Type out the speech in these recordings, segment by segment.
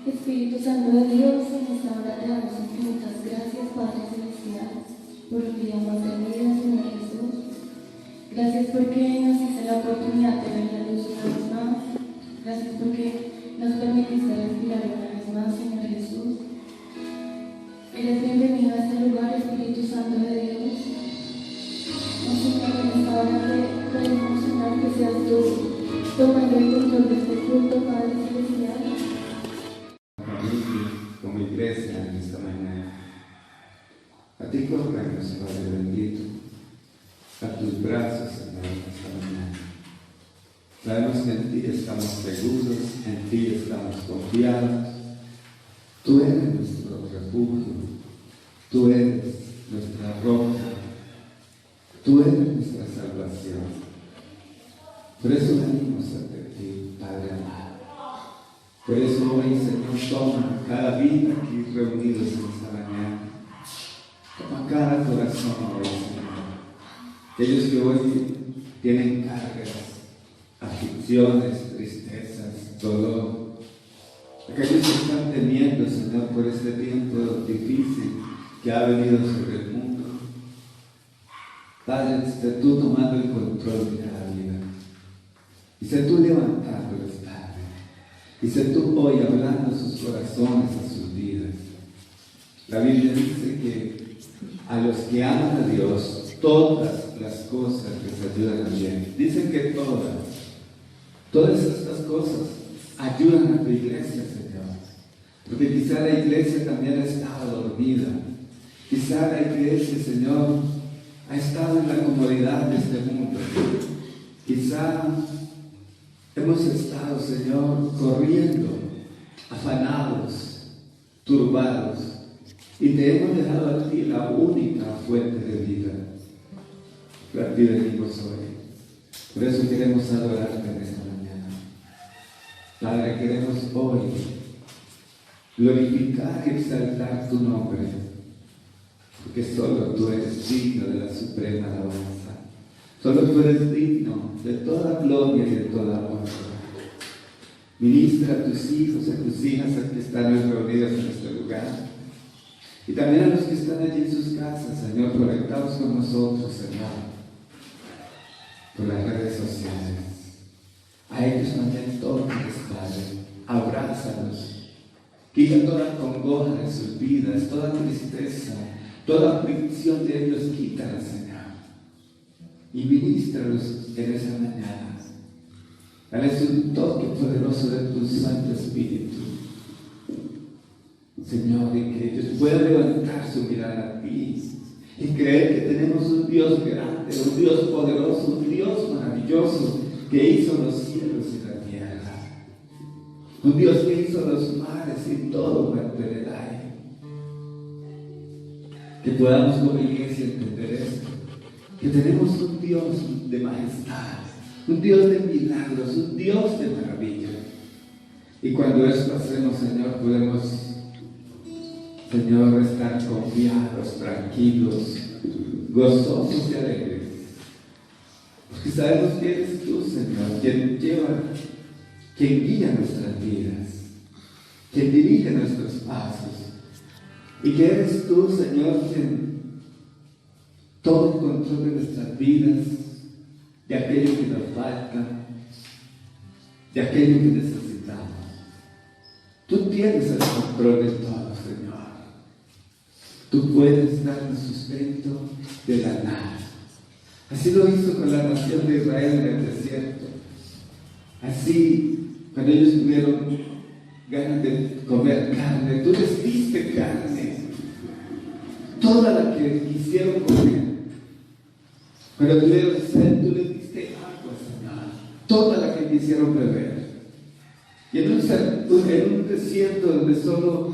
Espíritu Santo de Dios, en esta hora te damos infinitas gracias, Padre Celestial, por un día más de vida, Señor Jesús. Gracias porque nos diste la oportunidad de ver la luz una vez más. Gracias porque nos permitiste respirar una vez más, Señor Jesús. Eres bienvenido a este lugar, Espíritu Santo de Dios. Señor, en esta hora te pedimos, Señor, que seas tú tomando el control de este culto, Padre Celestial. Como iglesia en esta mañana, a ti corremos, Padre bendito, a tus brazos, Señor, esta mañana. Sabemos que en ti estamos seguros, en ti estamos confiados. Tú eres nuestro refugio, tú eres nuestra roca, tú eres nuestra salvación. Por eso venimos ante ti, Padre amado. Por eso hoy, Señor, toma cada vida aquí reunidos en esta mañana. Toma cada corazón hoy, Señor. Aquellos que hoy tienen cargas, aflicciones, tristezas, dolor. Aquellos que están temiendo, Señor, por este tiempo difícil que ha venido sobre el mundo. Padre, sé tú tomando el control de cada vida. Y sé tú levantándolos, Padre. Y sé tú hoy hablando a sus corazones, a sus vidas. La Biblia dice que a los que aman a Dios, todas las cosas les ayudan a bien. Dicen que todas estas cosas ayudan a tu iglesia, Señor. Porque quizá la iglesia también ha estado dormida. Quizá la iglesia, Señor, ha estado en la comodidad de este mundo. Quizá hemos estado, Señor, corriendo, afanados, turbados, y te hemos dejado a ti la única fuente de vida. A ti venimos hoy. Por eso queremos adorarte en esta mañana. Padre, queremos hoy glorificar y exaltar tu nombre, porque solo tú eres digno de la suprema alabanza. Solo tú eres digno de toda gloria y de toda honra. Ministra a tus hijos, a tus hijas que están reunidos en este lugar. Y también a los que están allí en sus casas, Señor, conectados con nosotros, Señor, por las redes sociales. A ellos también tócalos, Padre. Abrázalos. Quita toda congoja de sus vidas, toda tristeza, toda aflicción de ellos, quítala, Señor. Y ministralos en esa mañana. Dales un toque poderoso de tu Santo Espíritu, Señor, y que ellos puedan levantar su mirada a ti y creer que tenemos un Dios grande, un Dios poderoso, un Dios maravilloso que hizo los cielos y la tierra, un Dios que hizo los mares y todo cuanto en el aire. Que podamos como iglesia entender esto, que tenemos un Dios de majestad, un Dios de milagros, un Dios de maravilla. Y cuando esto hacemos, Señor, podemos, Señor, estar confiados, tranquilos, gozosos y alegres. Porque sabemos que eres tú, Señor, quien guía nuestras vidas, quien dirige nuestros pasos. Y que eres tú, Señor, quien todo el control de nuestras vidas, de aquello que nos falta, de aquello que necesitamos. Tú tienes el control de todo, Señor. Tú puedes darnos sustento de la nada. Así lo hizo con la nación de Israel en el desierto. Así, cuando ellos tuvieron ganas de comer carne, tú les diste carne, toda la que quisieron comer. Cuando tuvieron sed, tú les diste agua, Señor, toda la que quisieron beber. Y en un desierto donde solo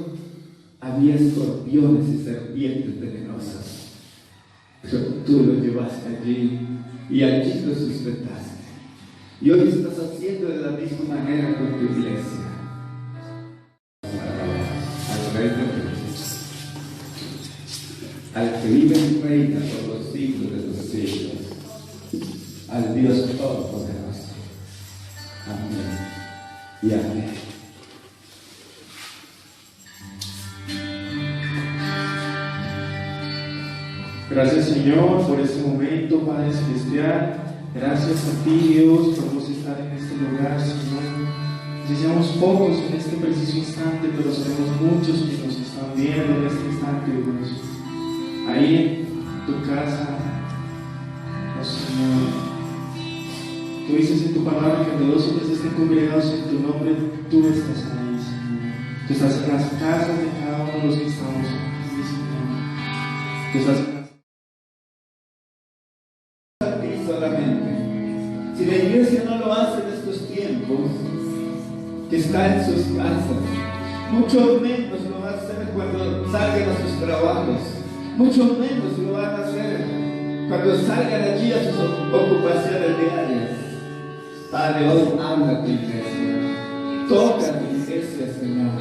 había escorpiones y serpientes venenosas, pero tú los llevaste allí y allí los sustentaste. Y hoy estás haciendo de la misma manera con tu iglesia. Al Rey de Reyes, al que vive y reina por los siglos de los siglos, al Dios Todopoderoso. Amén y amén. Gracias, Señor, por este momento, Padre Celestial. Gracias a ti, Dios, por vos estar en este lugar, Señor. Si seamos pocos en este preciso instante, pero sabemos muchos que nos están viendo en este instante, Dios. Ahí en tu casa, oh Señor. Tú dices en tu palabra que donde dos o tres estén congregados en tu nombre, tú estás ahí, Señor. Tú estás en las casas de cada uno de los que estamos aquí, Señor. Tú estás en a ti solamente. Si la iglesia no lo hace en estos tiempos, que está en sus casas, mucho menos lo va a hacer cuando salgan a sus trabajos, mucho menos lo van a hacer cuando salgan allí a sus ocupaciones diarias. Padre, hoy habla a tu iglesia, toca a tu iglesia, Señor.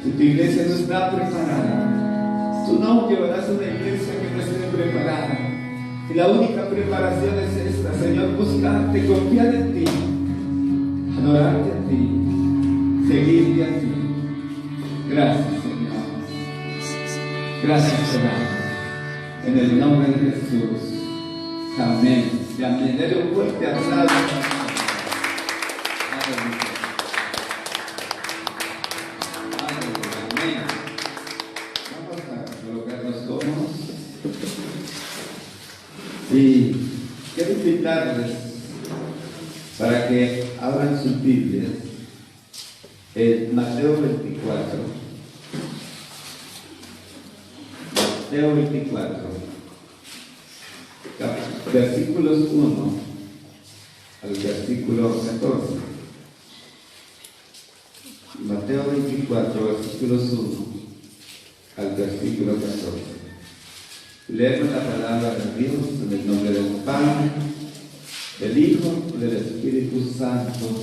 Si tu iglesia no está preparada, tú no llevarás una iglesia que no esté preparada. Y la única preparación es esta, Señor, buscarte, confiar en ti, adorarte a ti, seguirte a ti. Gracias, Señor. Gracias, Señor. En el nombre de Jesús. Amén. Y amén. Dale un fuerte aplauso. Aleluya. Amén. Vamos a colocarnos cómodos. Y quiero invitarles para que abran sus Biblias en Mateo 24. Mateo 24, versículos 1 al versículo 14. Mateo 24, versículos 1 al versículo 14. Leemos la palabra de Dios en el nombre del Padre, del Hijo y del Espíritu Santo.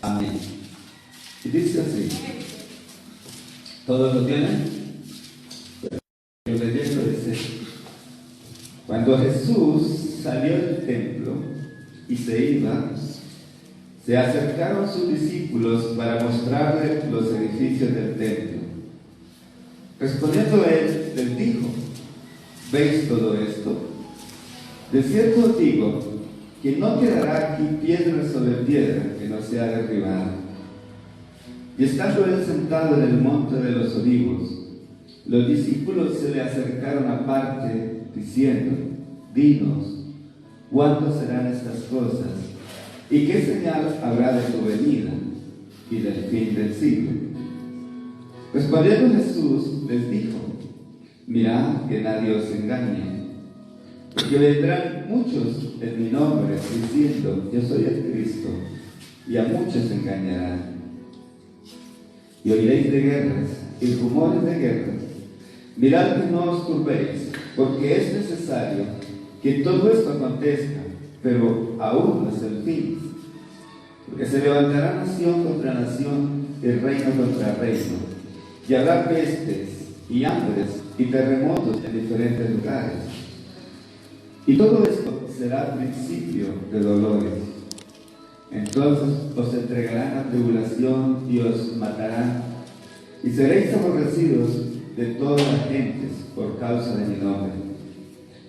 Amén. Y dice así. ¿Todos lo tienen? Yo leyendo dice: cuando Jesús salió del templo y se iba, se acercaron sus discípulos para mostrarle los edificios del templo. Respondiendo él, les dijo: ¿veis todo esto? De cierto os digo que no quedará aquí piedra sobre piedra que no sea derribada. Y estando él sentado en el monte de los olivos, los discípulos se le acercaron aparte, diciendo: dinos, ¿cuándo serán estas cosas? ¿Y qué señal habrá de tu venida y del fin del siglo? Respondiendo Jesús les dijo: mirad que nadie os engañe, porque vendrán muchos en mi nombre diciendo: yo soy el Cristo, y a muchos engañarán. Y oiréis de guerras y rumores de guerras. Mirad que no os turbéis, porque es necesario que todo esto acontezca, pero aún no es el fin. Porque se levantará nación contra nación y reino contra reino, y habrá pestes y hambres y terremotos en diferentes lugares. Y todo esto será principio de dolores. Entonces os entregarán a tribulación y os matarán, y seréis aborrecidos de todas las gentes por causa de mi nombre.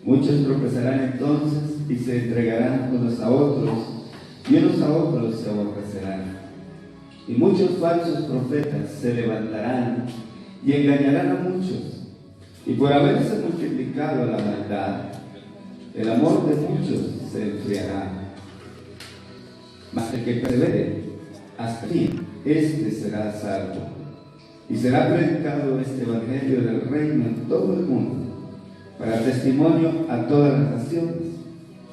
Muchos tropezarán entonces y se entregarán unos a otros, y unos a otros se aborrecerán. Y muchos falsos profetas se levantarán y engañarán a muchos. Y por haberse multiplicado la maldad, el amor de muchos se enfriará. Mas el que persevere hasta el fin, este será salvo. Y será predicado este evangelio del reino en todo el mundo, para testimonio a todas las naciones,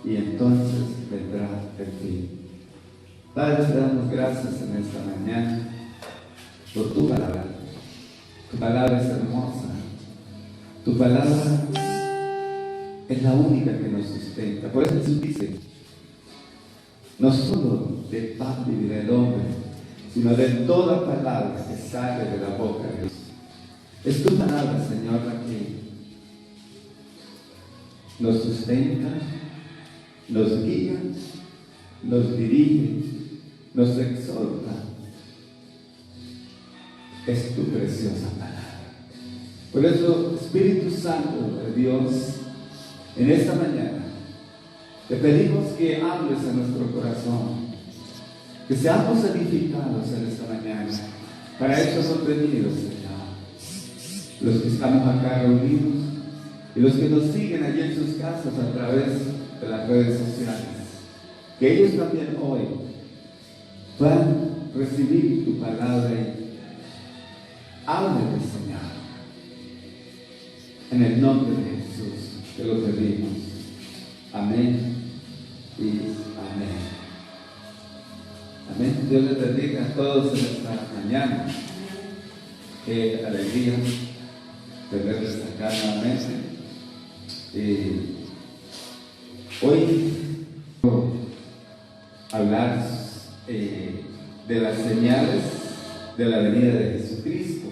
y entonces vendrá el fin. Padre, te damos gracias en esta mañana por tu palabra. Tu palabra es hermosa. Tu palabra es la única que nos sustenta. Por eso Jesús dice: no solo de pan vivirá el hombre, sino de toda palabra que sale de la boca de Dios. Es tu palabra, Señor, la que nos sustenta, nos guía, nos dirige, nos exhorta. Es tu preciosa palabra. Por eso, Espíritu Santo de Dios, en esta mañana, te pedimos que hables a nuestro corazón, que seamos edificados en esta mañana. Para eso hemos venido, Señor. Los que estamos acá reunidos y los que nos siguen allí en sus casas a través de las redes sociales, que ellos también hoy puedan recibir tu palabra y háblales, Señor. En el nombre de Jesús te lo pedimos. Amén y amén. Amén. Dios les bendiga a todos en esta mañana. Qué alegría tenerles acá nuevamente. Hoy quiero hablar de las señales de la venida de Jesucristo.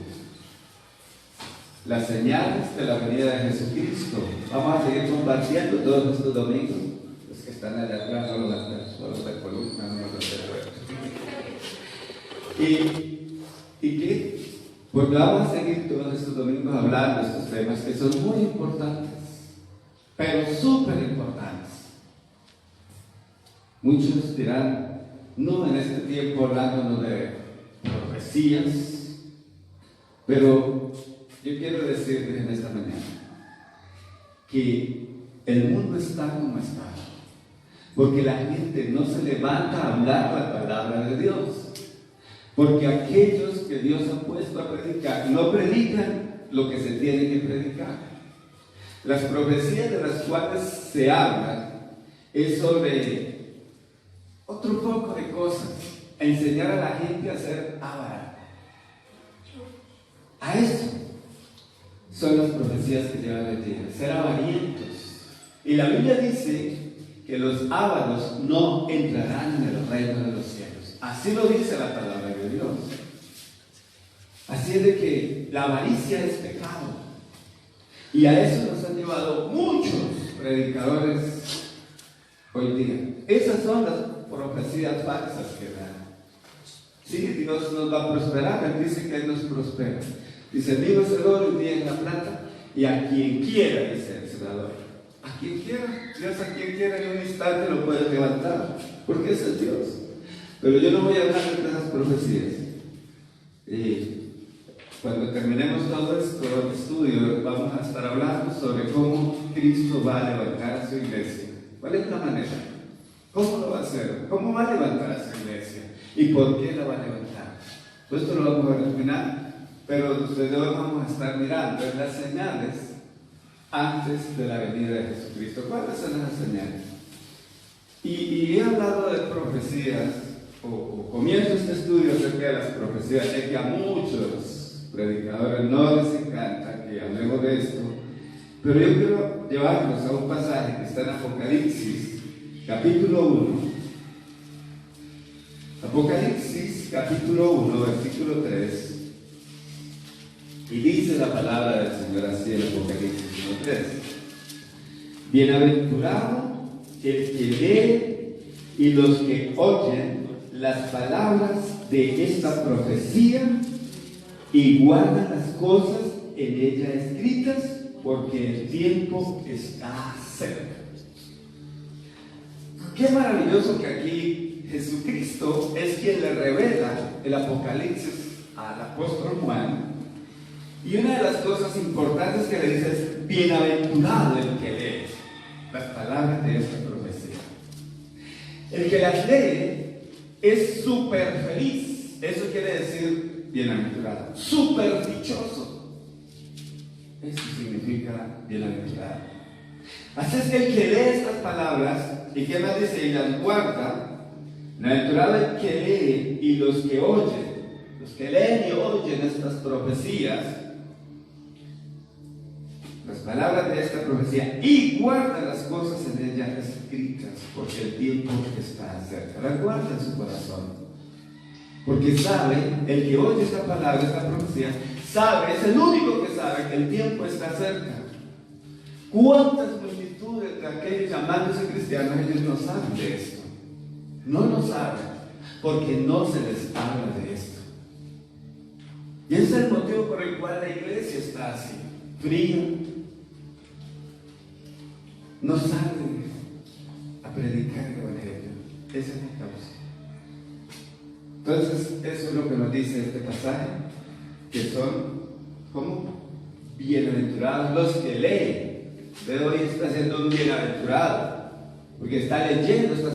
Las señales de la venida de Jesucristo. Vamos a seguir compartiendo todos estos domingos. Los que están allá atrás, solo la columna, no los ¿Y qué? Porque vamos a seguir todos estos domingos hablando de estos temas que son muy importantes, pero súper importantes. Muchos dirán, no en este tiempo hablándonos de profecías, pero yo quiero decirles en esta mañana que el mundo está como está, porque la gente no se levanta a hablar la palabra de Dios, porque aquellos que Dios ha puesto a predicar no predican lo que se tiene que predicar. Las profecías de las cuales se habla es sobre otro poco de cosas, enseñar a la gente a ser avara. A eso son las profecías que llevan el día, ser avarientos. Y la Biblia dice que los ávaros no entrarán en el reino de los cielos. Así lo dice la palabra de Dios. Así es de que la avaricia es pecado. Y a eso nos han llevado muchos predicadores hoy día. Esas son las profecías falsas que dan. Sí, Dios nos va a prosperar. Él dice que Él nos prospera. Dice, mío es el oro y mío es la plata, y a quien quiera, dice el Senador. A quien quiera, Dios a quien quiera en un instante lo puede levantar, porque ese es Dios. Pero yo no voy a hablar de esas profecías. Cuando terminemos todo esto estudio, vamos a estar hablando sobre cómo Cristo va a levantar a su iglesia. ¿Cuál es la manera? ¿Cómo lo va a hacer? ¿Cómo va a levantar a su iglesia? ¿Y por qué la va a levantar? Pues esto lo vamos a ver al final. Pero desde hoy vamos a estar mirando en las señales antes de la venida de Jesucristo. ¿Cuáles son las señales? Y he hablado de profecías, o comienzo este estudio acerca de las profecías, ya que a muchos predicadores no les encanta que hablemos de esto, pero yo quiero llevarlos a un pasaje que está en Apocalipsis, capítulo 1. Apocalipsis, capítulo 1, versículo 3. Y dice la palabra del Señor así en Apocalipsis 1:3. Bienaventurado el que lee y los que oyen las palabras de esta profecía y guardan las cosas en ella escritas, porque el tiempo está cerca. Qué maravilloso que aquí Jesucristo es quien le revela el Apocalipsis al apóstol Juan. Y una de las cosas importantes que le dice es, bienaventurado el que lee las palabras de esta profecía. El que las lee es súper feliz. Eso quiere decir bienaventurado, súper dichoso. Eso significa bienaventurado. Así es que el que lee estas palabras, ¿y qué más dice? Y las guarda. Bienaventurado el que lee y los que oyen. Los que leen y oyen estas profecías, las palabras de esta profecía, y guarda las cosas en ellas escritas, porque el tiempo está cerca. La guarda en su corazón, porque sabe, el que oye esta palabra, esta profecía, sabe, es el único que sabe que el tiempo está cerca. ¿Cuántas multitudes de aquellos llamándose cristianos, ellos no saben de esto? No lo saben, porque no se les habla de esto. Y ese es el motivo por el cual la iglesia está así. frío, no sale a predicar el Evangelio. Esa es la causa. Entonces, eso es lo que nos dice este pasaje, que son, ¿cómo? Bienaventurados los que leen. Pero hoy está siendo un bienaventurado, porque está leyendo, está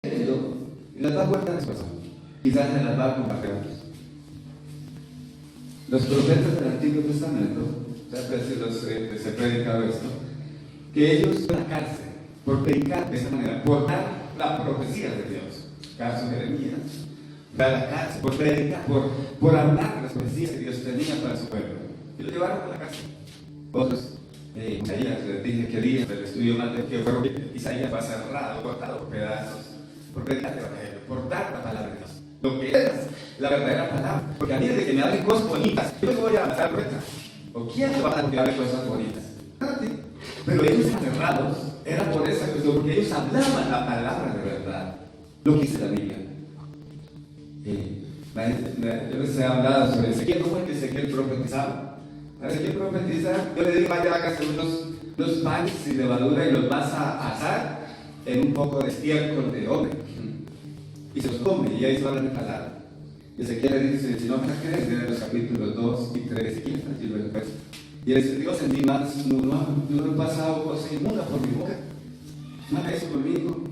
leyendo, y las va a guardar en su corazón. Quizás se las va a compartir. Los profetas del Antiguo Testamento, se ha predicado esto, que ellos fueron a la cárcel por predicar de esa manera, por dar la profecía de Dios. Caso Jeremías, fue a la cárcel por predicar, por hablar de las profecías que Dios tenía para su pueblo. Y lo llevaron a la cárcel. Otros, Isaías, les dije que día del estudio más de que fueron, Isaías fue cerrado, cortado por pedazos, por predicar el Evangelio, por dar la palabra de Dios. Lo que es la verdadera palabra. Porque a mí de que me hablen cosas bonitas, yo les voy a dar vuelta. ¿O quién le va a dar que hable cosas bonitas? Pero ellos aferrados era por esa cuestión, porque ellos hablaban la palabra de verdad. Lo que dice la Biblia. Yo les he hablado sobre Ezequiel. ¿Cómo es que Ezequiel profetizaba? A Ezequiel profetizaba, yo le digo, vaya, hágase unos panes sin levadura y los vas a asar en un poco de estiércol de hombre. Y se los come, y ahí se habla de palabra. Y Ezequiel le dice, si no me la crees, en los capítulos 2 y 3 y 15, y luego después. Y él dice, Dios, en mi mano no he pasado cosa inmunda por mi boca. No haga eso conmigo.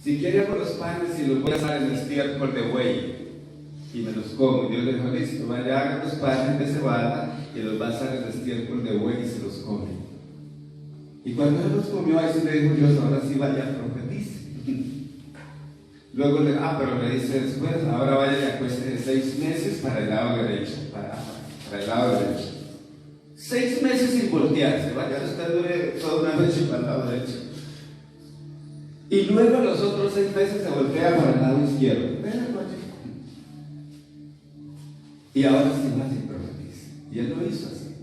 Si quiere hago los panes y los voy a asar en el estiércol de buey y me los como. Dios le dijo, listo, vaya, haga los panes de cebada y los va a asar en el estiércol de buey y se los come. Y cuando él los comió, ahí se le dijo Dios, ahora sí vaya, profetice. Luego pero le dice después, ahora vaya y acueste 6 meses para el lado derecho, para el lado derecho. 6 meses sin voltearse, vaya usted dure toda una noche para el lado derecho. Y luego los otros 6 meses se voltea para el lado izquierdo. Y ahora sí va y profetiza. Y él lo hizo así.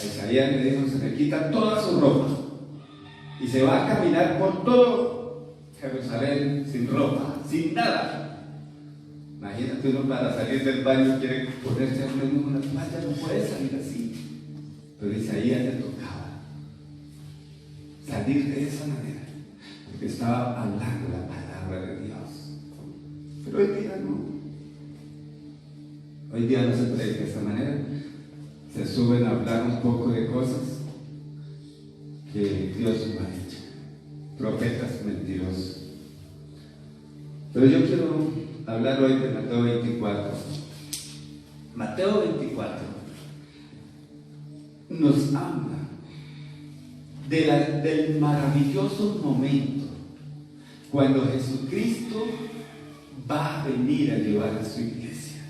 A Isaías le dijo, se le quita toda su ropa y se va a caminar por todo Jerusalén sin ropa, sin nada. Imagínate, uno para salir del baño quiere ponerse a una toalla, no puede salir así. Pero Isaías le tocaba salir de esa manera, porque estaba hablando la palabra de Dios. Pero hoy día no. Hoy día no se predica de esa manera. Se suben a hablar un poco de cosas que Dios no ha hecho. Profetas mentirosos. Pero yo quiero hablar hoy de Mateo 24. Mateo 24 nos habla del maravilloso momento cuando Jesucristo va a venir a llevar a su iglesia.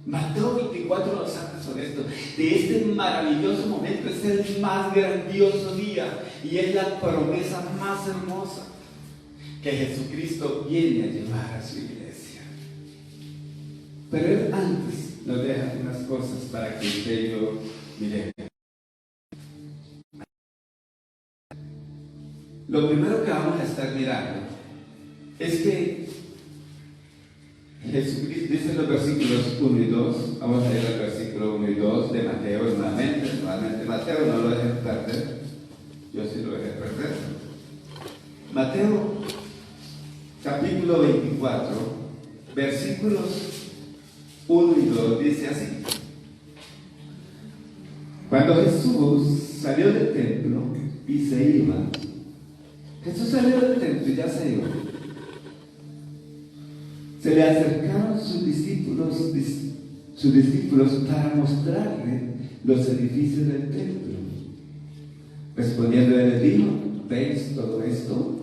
Mateo 24 nos habla sobre esto, de este maravilloso momento. Es el más grandioso día y es la promesa más hermosa, que Jesucristo viene a llevar a su iglesia. Pero él antes nos deja unas cosas para que usted y yo miremos. Lo primero que vamos a estar mirando es que Jesucristo dice en los versículos 1 y 2, vamos a leer el versículo 1 y 2 de Mateo nuevamente Mateo, no lo dejen perder, yo sí lo dejé perder. Mateo capítulo 24, versículos 1 y 2 dice así: cuando Jesús salió del templo y se iba, Jesús salió del templo y ya se iba. Se le acercaron sus discípulos para mostrarle los edificios del templo. Respondiendo él les dijo: ¿veis todo esto?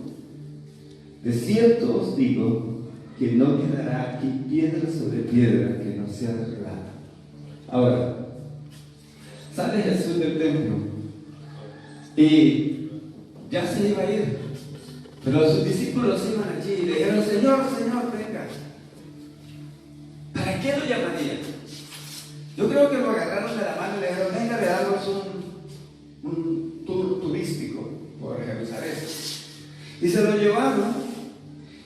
De cierto os digo que no quedará aquí piedra sobre piedra que no sea derribada. Ahora, sale Jesús del templo y ya se iba a ir, pero sus discípulos iban allí y le dijeron: Señor, Señor, venga. ¿Para qué lo llamarían? Yo creo que lo agarraron de la mano y le dijeron: venga, le damos un tour turístico por Jerusalén. Y se lo llevaron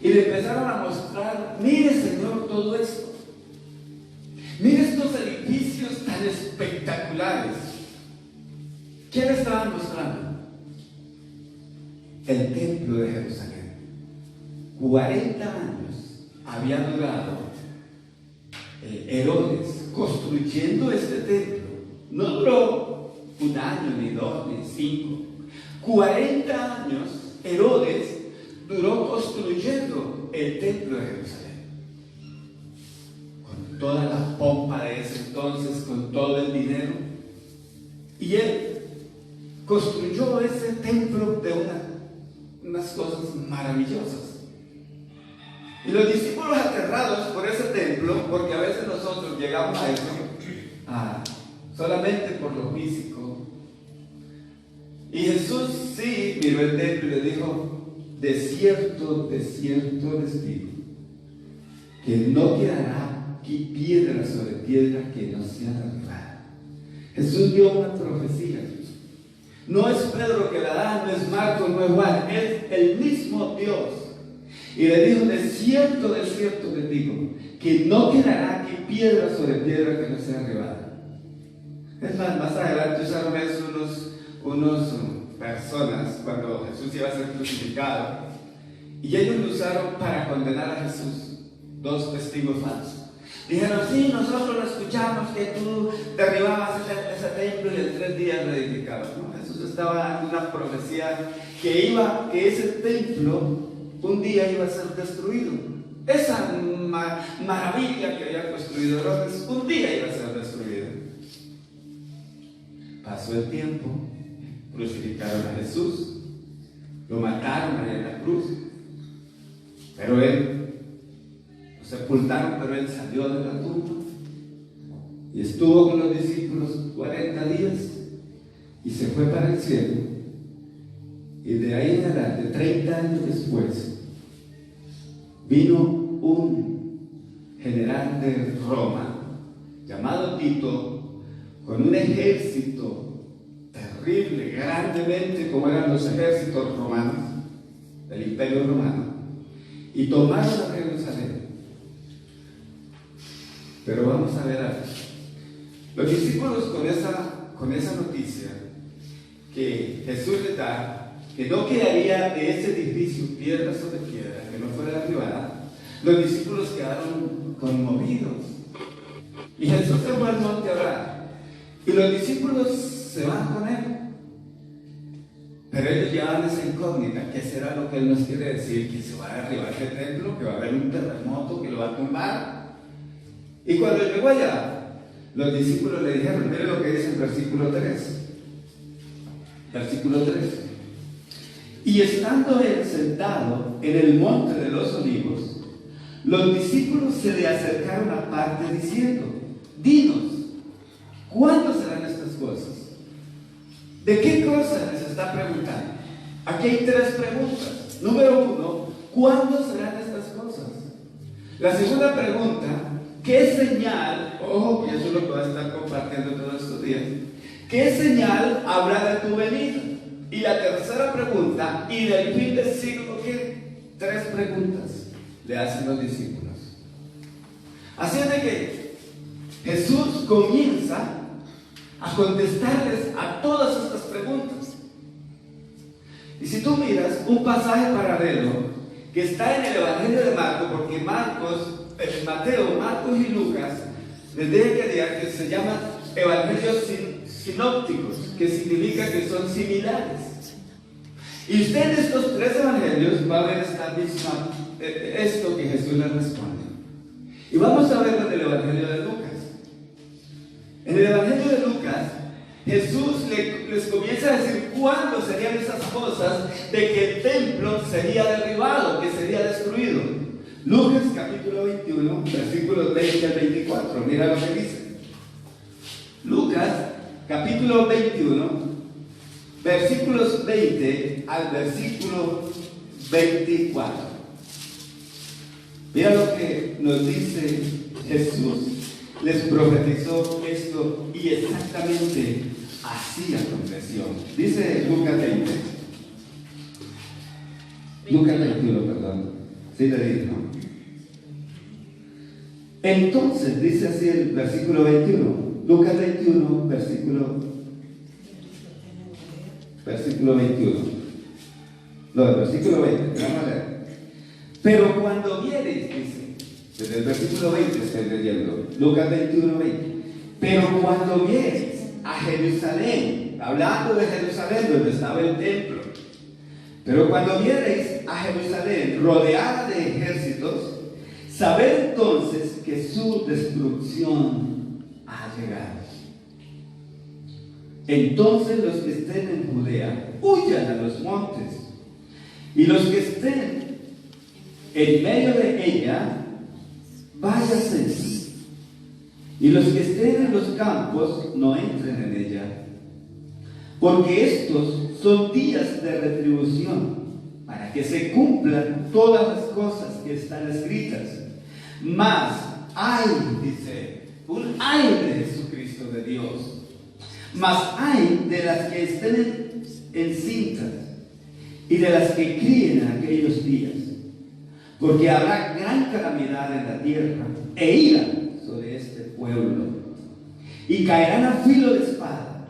Y le empezaron a mostrar: mire, Señor, todo esto. Mire estos edificios tan espectaculares. ¿Qué le estaban mostrando? El templo de Jerusalén. 40 años había durado Herodes construyendo este templo. No duró un año, ni dos, ni 5. 40 años Herodes duró construyendo el templo de Jerusalén. Con toda la pompa de ese entonces, con todo el dinero. Y él construyó ese templo de unas cosas maravillosas. Y los discípulos, aterrados por ese templo, porque a veces nosotros llegamos a eso solamente por lo físico. Y Jesús sí miró el templo y le dijo: de cierto les digo, que no quedará aquí piedra sobre piedra que no sea derribada. Jesús dio una profecía. No es Pedro que la da, no es Marcos, no es Juan, es el mismo Dios. Y le dijo: de cierto les digo, que no quedará aquí piedra sobre piedra que no sea derribada. Es más adelante usaron eso unos personas cuando Jesús iba a ser crucificado, y ellos lo usaron para condenar a Jesús. 2 testigos falsos. Dijeron: sí, nosotros lo escuchamos, que tú derribabas ese templo y en 3 días lo edificabas. ¿No? Jesús estaba dando una profecía que ese templo un día iba a ser destruido. Esa maravilla que había construido Herodes un día iba a ser destruida. Pasó el tiempo, crucificaron a Jesús, lo mataron ahí en la cruz, pero lo sepultaron, pero él salió de la tumba y estuvo con los discípulos 40 días y se fue para el cielo. Y de ahí en adelante, 30 años después, vino un general de Roma llamado Tito, con un ejército terrible, grandemente como eran los ejércitos romanos, del Imperio Romano, y tomaron a Jerusalén. Pero vamos a ver algo. Los discípulos, con esa noticia que Jesús les da, que no quedaría de ese edificio piedra sobre piedra, que no fuera derribada, los discípulos quedaron conmovidos. Y Jesús se fue al monte a orar. Y los discípulos se van con él. Pero ellos llevaban esa incógnita: ¿qué será lo que él nos quiere decir? ¿Que se va a derribar ese templo? ¿Que va a haber un terremoto que lo va a tumbar? Y cuando llegó allá, los discípulos le dijeron: miren lo que dice el versículo 3. Versículo 3. Y estando él sentado en el monte de los olivos, los discípulos se le acercaron aparte diciendo: dinos, ¿cuándo serán estas cosas? ¿De qué cosas les está preguntando? Aquí hay 3 preguntas. Número 1, ¿cuándo serán estas cosas? La segunda pregunta: ¿qué señal? Ojo, y eso es lo que voy a estar compartiendo todos estos días. ¿Qué señal habrá de tu venida? Y la tercera pregunta: ¿y del fin del siglo qué? 3 preguntas le hacen los discípulos. Así es de que Jesús comienza a contestarles a todas estas preguntas. Y si tú miras un pasaje paralelo que está en el Evangelio de Marcos, porque Mateo, Marcos y Lucas, les dije que se llaman evangelios sinópticos, que significa que son similares. Y usted en estos 3 evangelios va a ver esto que Jesús les responde. Y vamos a verlo en el Evangelio de Lucas. En el Evangelio de Lucas, Jesús les comienza a decir cuándo serían esas cosas de que el templo sería derribado, que sería destruido. Lucas capítulo 21, versículos 20 al 24. Mira lo que dice. Lucas capítulo 21, versículos 20 al versículo 24. Mira lo que nos dice Jesús. Les profetizó esto y exactamente así aconteció. Dice Lucas 20. Lucas 21, perdón. Sí, le digo. Entonces, dice así el versículo 21, Lucas 21, versículo 21. No, el versículo 20, vamos a leer. Pero cuando viereis, dice, desde el versículo 20 estoy leyendo, Lucas 21, 20. Pero cuando viereis a Jerusalén, hablando de Jerusalén, donde estaba el templo, pero cuando viereis a Jerusalén rodeada de ejércitos, sabed entonces que su destrucción ha llegado. Entonces los que estén en Judea huyan a los montes, y los que estén en medio de ella váyanse, y los que estén en los campos no entren en ella, porque estos son días de retribución, para que se cumplan todas las cosas que están escritas. Mas hay, dice, un ay de Jesucristo de Dios, mas hay de las que estén encintas y de las que críen en aquellos días, porque habrá gran calamidad en la tierra e ira sobre este pueblo, y caerán a filo de espada,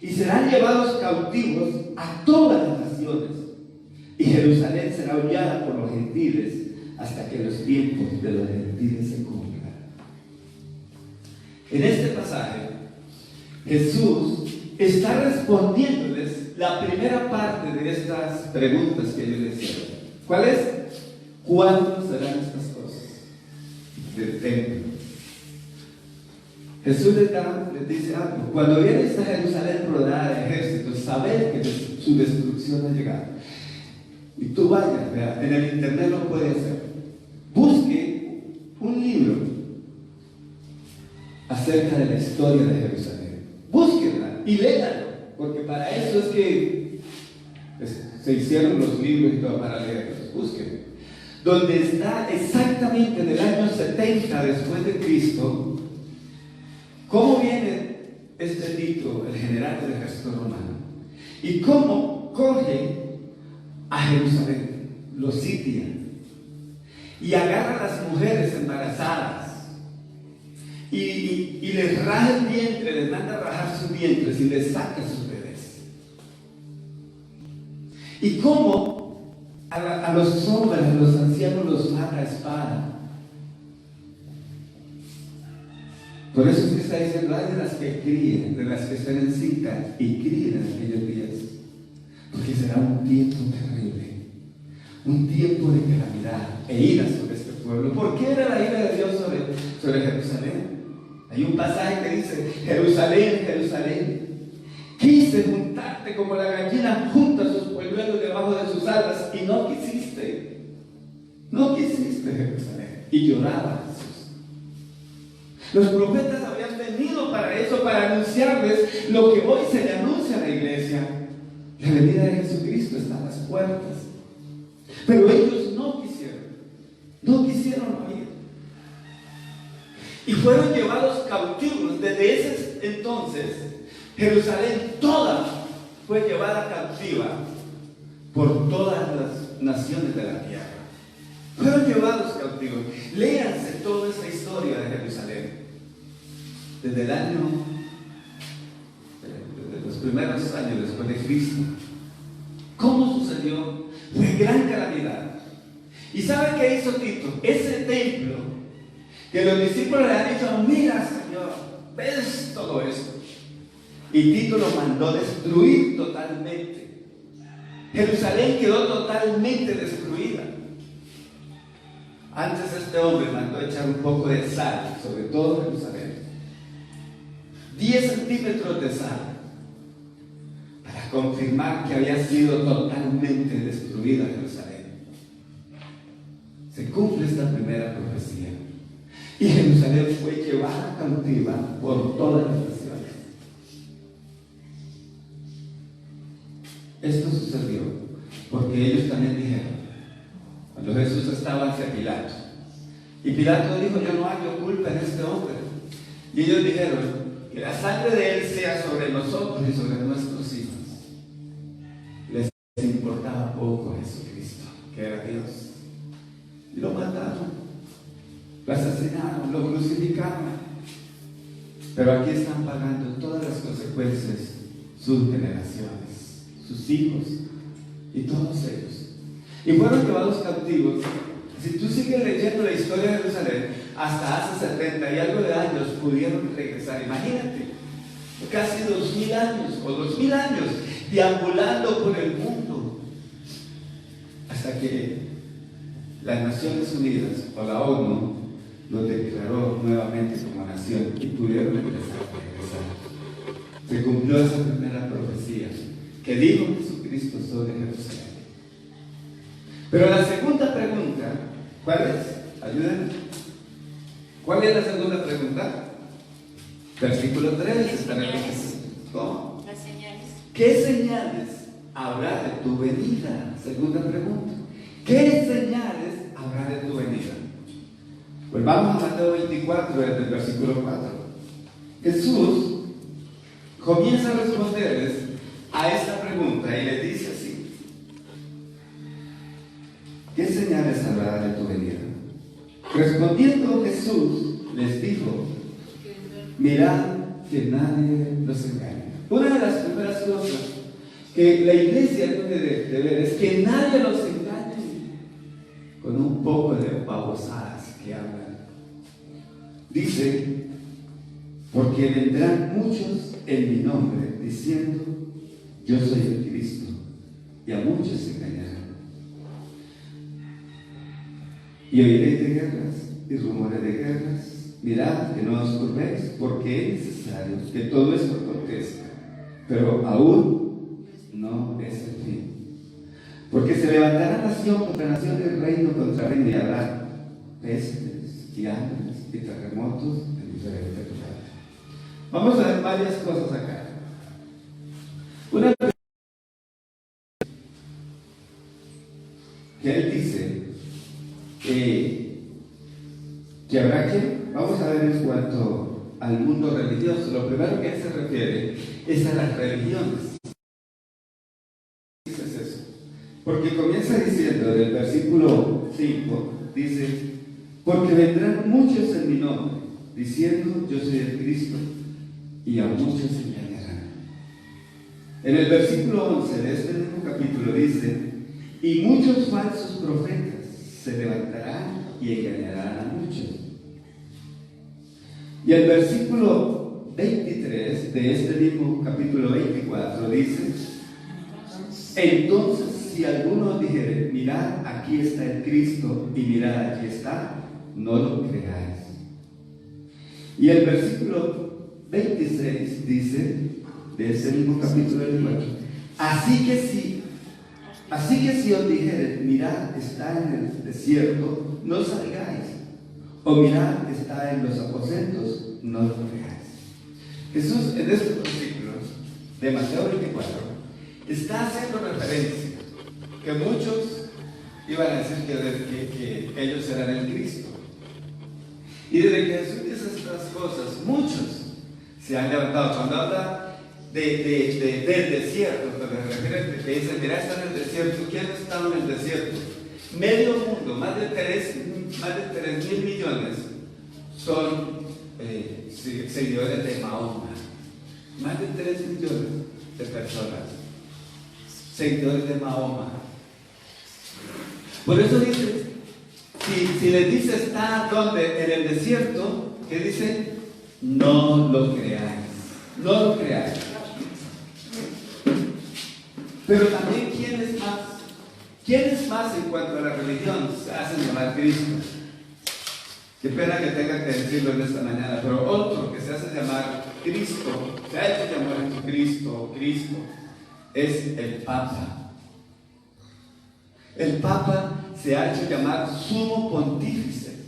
y serán llevados cautivos a todas las naciones, y Jerusalén será hollada por los gentiles hasta que los tiempos de los gentiles se cumplan. En este pasaje, Jesús está respondiéndoles la primera parte de estas preguntas que ellos le hicieron. ¿Cuál es? ¿Cuándo serán estas cosas del templo? Jesús les dice algo. Cuando vienes a Jerusalén rodeada de ejércitos, sabed que su destrucción ha llegado. Y tú vayas, vea, en el internet lo puede hacer. Busque un libro acerca de la historia de Jerusalén. Búsquenla y léalo, porque para eso es que se hicieron los libros y todo, para leerlos. Búsquenlo. Donde está exactamente en el año 70 después de Cristo, cómo viene este Tito, el general del ejército romano, y cómo coge a Jerusalén, lo sitia, y agarra a las mujeres embarazadas, y les raja el vientre, les manda a rajar sus vientres y les saca sus bebés. Y cómo a los hombres, a los ancianos los mata a espada. Por eso es que está diciendo, hay de las que críen, de las que estén en cinta y críen en aquellos días, porque será un tiempo terrible, un tiempo de calamidad e ira sobre este pueblo. ¿Por qué era la ira de Dios sobre Jerusalén? Hay un pasaje que dice, Jerusalén, Jerusalén, quise juntarte como la gallina junta sus polluelos debajo de sus alas, y no quisiste, Jerusalén, y lloraba Jesús. Los profetas habían venido para eso, para anunciarles lo que hoy se le anuncia a la iglesia. La venida de Jesucristo está a las puertas, pero ellos no quisieron oír, y fueron llevados cautivos. Desde ese entonces Jerusalén toda fue llevada cautiva por todas las naciones de la tierra. Fueron llevados cautivos. Léanse toda esa historia de Jerusalén desde el año, desde los primeros años después de Cristo. ¿Cómo sucedió? Fue gran calamidad. ¿Y saben qué hizo Tito? Ese templo que los discípulos le han dicho, mira Señor, ves todo esto, y Tito lo mandó destruir totalmente. Jerusalén quedó totalmente destruida. Antes este hombre mandó echar un poco de sal sobre todo Jerusalén, 10 centímetros de sal, para confirmar que había sido totalmente destruida Jerusalén. Se cumple esta primera profecía, y Jerusalén fue llevada cautiva por todas las naciones. Esto sucedió porque ellos también dijeron, cuando Jesús estaba ante Pilato, y Pilato dijo, yo no hallo culpa en este hombre, y ellos dijeron, que la sangre de él sea sobre nosotros y sobre nuestros hijos. Les importaba poco Jesucristo, que era Dios. y lo mataron, lo asesinaron, lo crucificaron. Pero aquí están pagando todas las consecuencias sus generaciones, sus hijos y todos ellos. Y fueron llevados cautivos. Si tú sigues leyendo la historia de Jerusalén, hasta hace 70 y algo de años pudieron regresar. Imagínate, casi 2000 años o 2000 años deambulando por el mundo, hasta que las Naciones Unidas o la ONU los declaró nuevamente como nación y pudieron regresar. Se cumplió esa primera profecía que dijo Jesucristo sobre Jerusalén. Pero la segunda pregunta, ¿cuál es? Ayúdenme. ¿Cuál es la segunda pregunta? Versículo 3 está en el ¿cómo? Las señales. ¿Qué señales habrá de tu venida? Segunda pregunta. ¿Qué señales habrá de tu venida? Pues vamos a Mateo 24, desde el versículo 4. Jesús comienza a responderles a esta pregunta y les dice así: ¿qué señales habrá de tu venida? Respondiendo Jesús les dijo: mirad que nadie los engañe. Una de las primeras cosas que la iglesia debe de ver es que nadie los engañe con un poco de babosadas que hablan. Dice: porque vendrán muchos en mi nombre diciendo yo soy el Cristo, y a muchos se engañarán. Y oiréis de guerras y rumores de guerras. Mirad que no os turbéis, porque es necesario que todo esto acontezca, pero aún no es el fin. Porque se levantará nación contra nación y reino contra reino, y habrá pestes y hambres y terremotos en diferentes lugares. Vamos a ver varias cosas acá. Una que él dice que habrá que, vamos a ver en cuanto al mundo religioso. Lo primero que él se refiere es a las religiones. ¿Qué es eso? Porque comienza diciendo, del versículo 5, dice: porque vendrán muchos en mi nombre diciendo yo soy el Cristo, y a muchos se engañarán. En el versículo 11 de este mismo capítulo dice: y muchos falsos profetas se levantarán y engañarán a muchos. Y el versículo 23 de este mismo capítulo 24 dice: entonces si alguno dijere mirad aquí está el Cristo, y mirad aquí está, no lo creáis. Y el versículo 26 dice de ese mismo capítulo 24: así que si os dijere mirad está en el desierto, no salgáis, o mirad está en los aposentos, no lo creáis. Jesús en estos versículos de Mateo 24 está haciendo referencia que muchos iban a decir que ellos eran el Cristo. Y desde que Jesús dice estas cosas, muchos se han levantado. Cuando habla del desierto, cuando se refiere que dicen, mira, está en el desierto. ¿Quién ha estado en el desierto? Medio mundo, más de 3.000 millones son seguidores de Mahoma. Más de 3 millones de personas, seguidores de Mahoma. Por eso dice, si les dice está donde, en el desierto, ¿qué dice? No lo creáis, no lo creáis. Pero también, ¿quién es más? ¿Quién es más en cuanto a la religión? Se hacen llamar Cristo. Qué pena que tenga que decirlo en esta mañana, pero otro que se hace llamar Cristo, se ha hecho llamar Cristo, es el Papa. El Papa se ha hecho llamar sumo pontífice.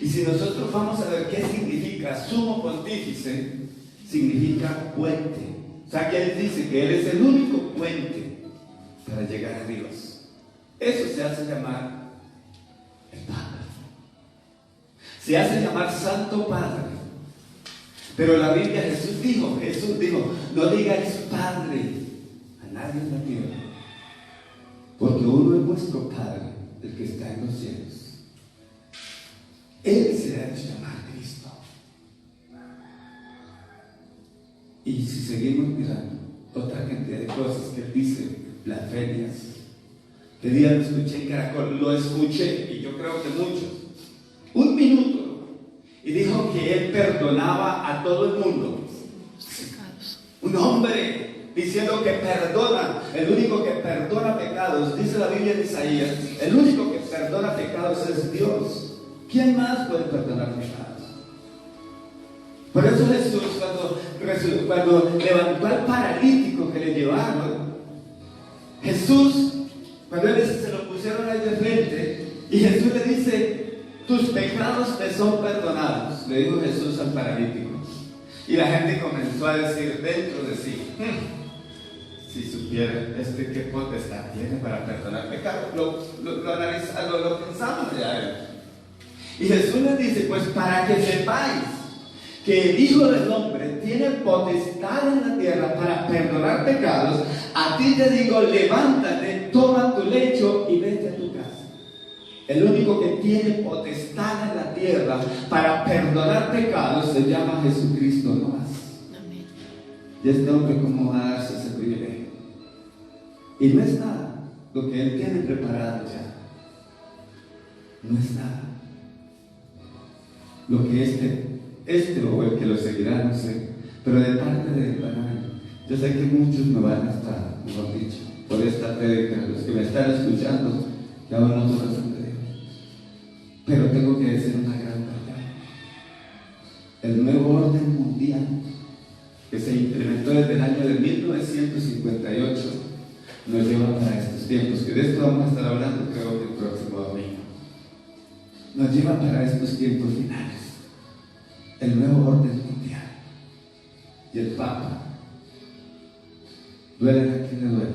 Y si nosotros vamos a ver qué significa sumo pontífice, significa puente. O sea que él dice que él es el único puente para llegar a Dios. Eso se hace llamar el Papa. Se hace llamar Santo Padre. Pero la Biblia, Jesús dijo, no digáis Padre a nadie en la tierra, porque uno es vuestro Padre, el que está en los cielos. Él se ha hecho llamar Cristo. Y si seguimos mirando otra cantidad de cosas que dice, blasfemias, que día lo escuché en Caracol, lo escuché, y yo creo que muchos, un minuto, y dijo que él perdonaba a todo el mundo. Un hombre diciendo que perdona, el único que perdona pecados, dice la Biblia de Isaías, el único que perdona pecados es Dios. ¿Quién más puede perdonar pecados? Por eso Jesús, cuando levantó al paralítico que le llevaron, Jesús, cuando él se lo pusieron ahí de frente, y Jesús le dice, tus pecados te son perdonados, le dijo Jesús al paralítico. Y la gente comenzó a decir dentro de sí, si supiera qué potestad tiene para perdonar pecados, lo pensamos de él. Y Jesús les dice, pues para que sepáis que el Hijo del Hombre tiene potestad en la tierra para perdonar pecados, a ti te digo, levántate, toma tu lecho y vete a tu casa. El único que tiene potestad en la tierra para perdonar pecados se llama Jesucristo, no más. Amén. Y este hombre, ¿cómo va a darse ese privilegio? Y no es nada lo que él tiene preparado ya. No es nada. Lo que este o el que lo seguirá, no sé, pero de parte del canal, yo sé que muchos me van a estar, mejor dicho, por esta prédica, los que me están escuchando, ya van a otro razón de Dios. Pero tengo que decir una gran verdad. El nuevo orden mundial que se implementó desde el año de 1958 nos lleva para estos tiempos, que de esto vamos a estar hablando creo que el próximo domingo. Nos lleva para estos tiempos finales. El nuevo orden mundial. Y el Papa, duele a quien le duele,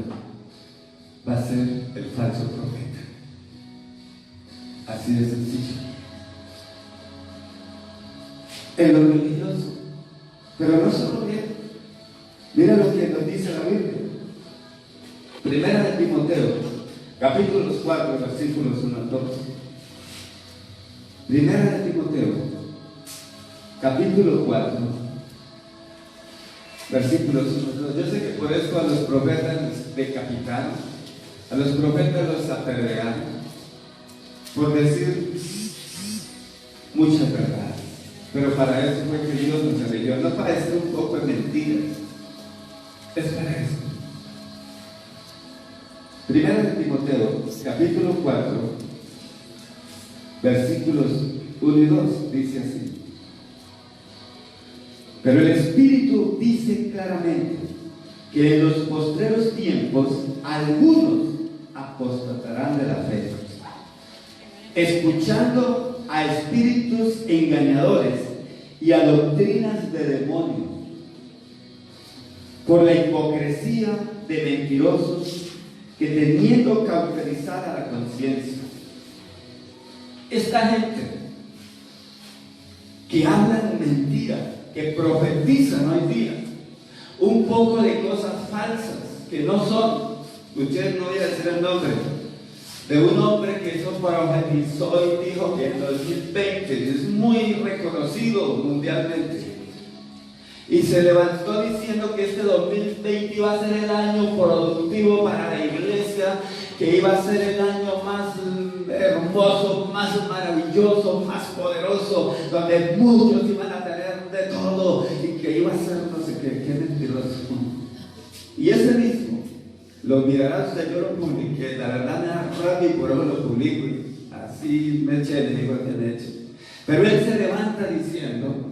va a ser el falso profeta. Así de sencillo. En lo religioso. Pero no solo bien. Mira lo que nos dice la Biblia. Primera de Timoteo, capítulos 4, versículos 1 al 12. Primera de Timoteo, capítulo 4, versículos 1 al 2. Yo sé que por eso a los profetas los decapitaron, a los profetas los apedrearon, por decir muchas verdades. Pero para eso fue que Dios nos eligió, no para decir un poco de mentiras, es para eso. Primera de Timoteo, capítulo 4, versículos 1 y 2, dice así. Pero el Espíritu dice claramente que en los postreros tiempos algunos apostatarán de la fe, escuchando a espíritus engañadores y a doctrinas de demonios, por la hipocresía de mentirosos que teniendo cauterizada la conciencia. Esta gente que hablan mentira, que profetizan hoy día un poco de cosas falsas que no son. Ustedes no voy a decir el nombre de un hombre que hizo profetizó y dijo que en 2020 es muy reconocido mundialmente. Y se levantó diciendo que este 2020 iba a ser el año productivo para la iglesia, que iba a ser el año más hermoso, más maravilloso, más poderoso, donde muchos iban a tener de todo y que iba a ser no sé qué mentiroso. Y ese mismo, lo mirará usted, yo lo publiqué, la verdad me da rabia y por eso lo publico, y así me eché el enemigo que me eche. Pero él se levanta diciendo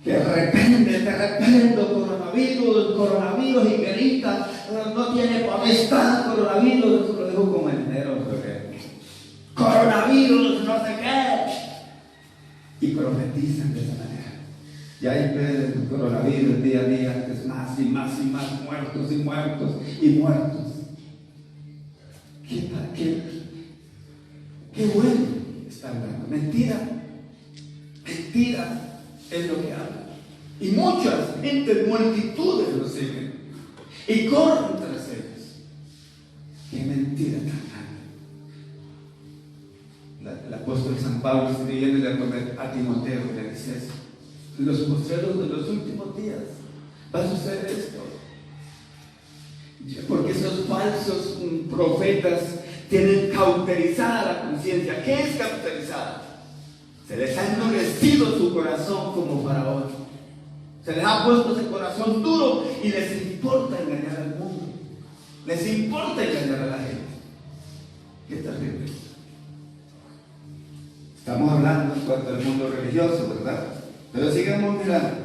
que de repente, coronavirus, y que grita, no tiene potestad, coronavirus, eso lo dijo como enero, coronavirus, no sé qué, y profetizan de esa manera. Y ahí ves el coronavirus día a día, que es más y más y más muertos y muertos y muertos. Qué bueno está hablando. Mentira es lo que habla. Y muchas gentes, multitudes lo siguen y corren tras ellos. Qué mentira tan grande. apóstol San Pablo, escribiendo a Timoteo, le dice eso. En los postreros de los últimos días va a suceder esto. Porque esos falsos profetas tienen cauterizada la conciencia. ¿Qué es cauterizada? Se les ha endurecido su corazón como Faraón. Se les ha puesto ese corazón duro y les importa engañar al mundo. Les importa engañar a la gente. Qué terrible. Estamos hablando en cuanto al mundo religioso, ¿verdad? Pero sigamos mirando.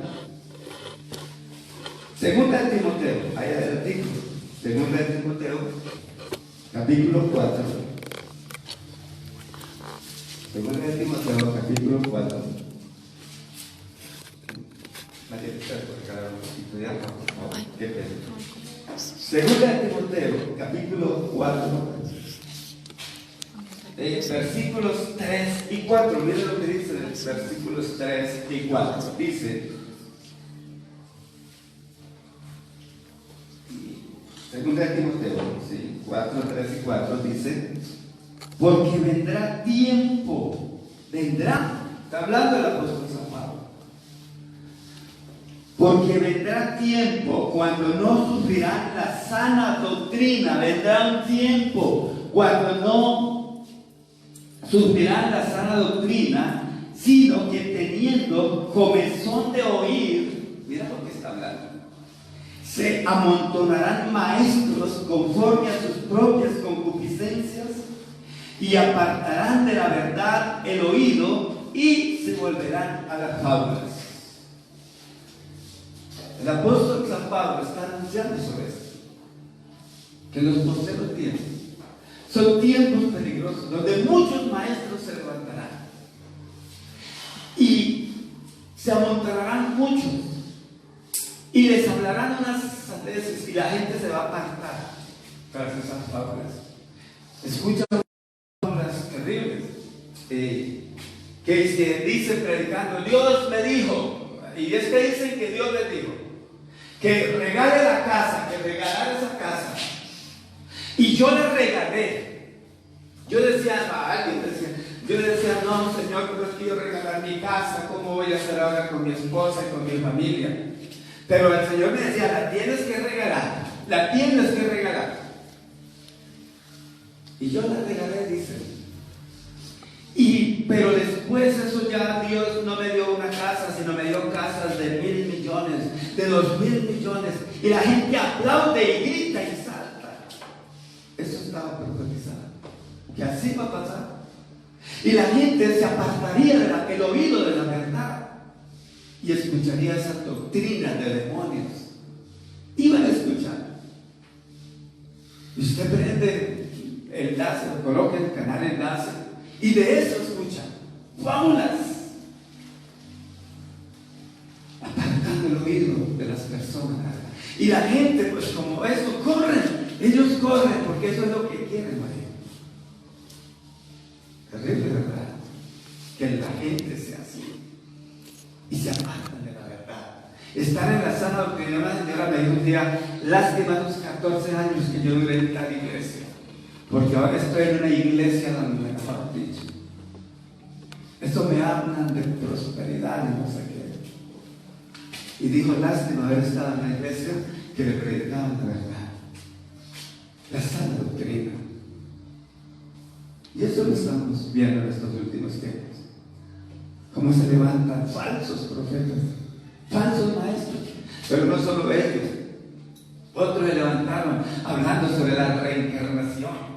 Segunda de Timoteo, ahí hay el artículo. Segunda de Timoteo, capítulo 4. Segunda de Timoteo, capítulo 4. Qué pena. Segunda de Timoteo, capítulo 4. Versículos 3 y 4. Miren lo que dice en versículos 3 y 4. Dice, segunda de Timoteo, ¿sí? 4, 3 y 4 dice, porque vendrá tiempo, está hablando el apóstol San Pablo, porque vendrá tiempo cuando no sufrirán la sana doctrina, vendrá un tiempo cuando no sufrirán la sana doctrina, sino que teniendo comezón de oír, mira lo que está hablando, se amontonarán maestros conforme a sus propias concupiscencias y apartarán de la verdad el oído y se volverán a las fábulas. El apóstol San Pablo está anunciando sobre esto, que los postreros tiempos son tiempos peligrosos, donde muchos maestros se levantarán y se amontonarán muchos y les hablarán unas sandeces y la gente se va a apartar tras esas fábulas. Escucha fábulas terribles que se dice predicando, Dios me dijo, y es que dicen que Dios les dijo que regale la casa, que regalara esa casa, y yo le regalé. Yo decía a alguien, yo le decía, no Señor, pero es que yo regalar mi casa, ¿cómo voy a hacer ahora con mi esposa y con mi familia? Pero el Señor me decía, la tienes que regalar, la tienes que regalar. Y yo la regalé, dice. Pero después eso ya Dios no me dio una casa, sino me dio casas de 1,000 millones, de 2,000 millones. Y la gente aplaude y grita y salta. Eso estaba profetizado, que así va a pasar. Y la gente se apartaría del oído de la verdad y escucharía esas doctrinas de demonios. Iban a escuchar. Y usted prende el enlace, coloca el canal enlace, y de eso escucha fábulas, apartando el oído de las personas. Y la gente, pues como eso, corren. Ellos corren porque eso es lo que quieren, María. Terrible, ¿verdad? Que la gente sea así y se apartan de la verdad. Estar en la sana doctrina. Una señora me dijo un día, lástima los 14 años que yo duré en tal iglesia, porque ahora estoy en una iglesia donde me han dicho. Esto me hablan de prosperidad y no sé qué. Y dijo, lástima haber estado en una iglesia que le predicaban la verdad, la sana doctrina. Y eso lo estamos viendo en estos últimos tiempos. Cómo se levantan falsos profetas, falsos maestros. Pero no solo ellos. Otros se levantaron hablando sobre la reencarnación.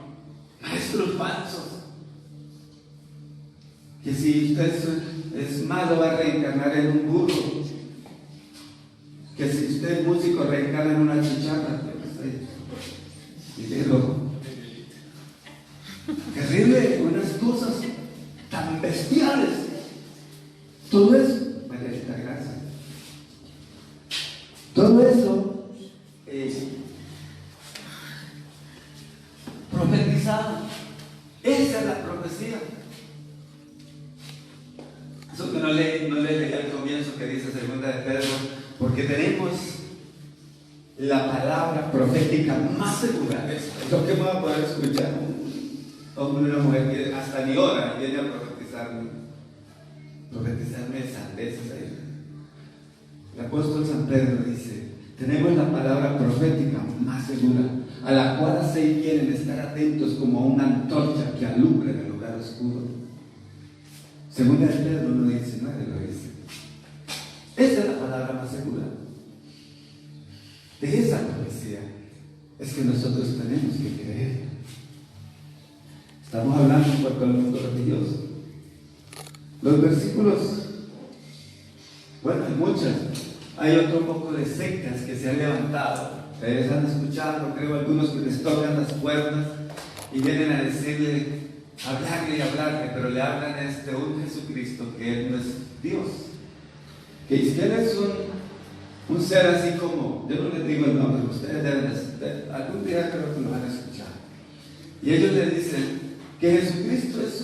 Maestros falsos. Que si usted es malo va a reencarnar en un burro. Que si usted es músico reencarna en una chicharra. Y de loco. Terrible, unas cosas tan bestiales. Todo eso, María, gracias. Todo eso es profetizado. Esa es la profecía. Eso que no leí al comienzo que dice segunda de Pedro, porque tenemos la palabra profética más segura. Es lo que va a poder escuchar un hombre y una mujer que hasta ni ora y viene a profetizar. profetizarme sandeces a ellos. El apóstol San Pedro dice: tenemos la palabra profética más segura, a la cual hacéis bien en estar atentos como a una antorcha que alumbra en el lugar oscuro. Segunda de Pedro 1:19 lo dice. Esa es la palabra más segura. De esa profecía es que nosotros tenemos que creer. Estamos hablando en cuanto al mundo religioso. Los versículos, bueno, hay muchas. Hay otro poco de sectas que se han levantado. Ustedes han escuchado, creo, algunos que les tocan las puertas y vienen a decirle, hablarle y hablarle, pero le hablan a un Jesucristo que Él no es Dios. Que Él es un ser así como, yo no les digo el nombre, ustedes deben algún día creo que lo van a escuchar. Y ellos le dicen que Jesucristo es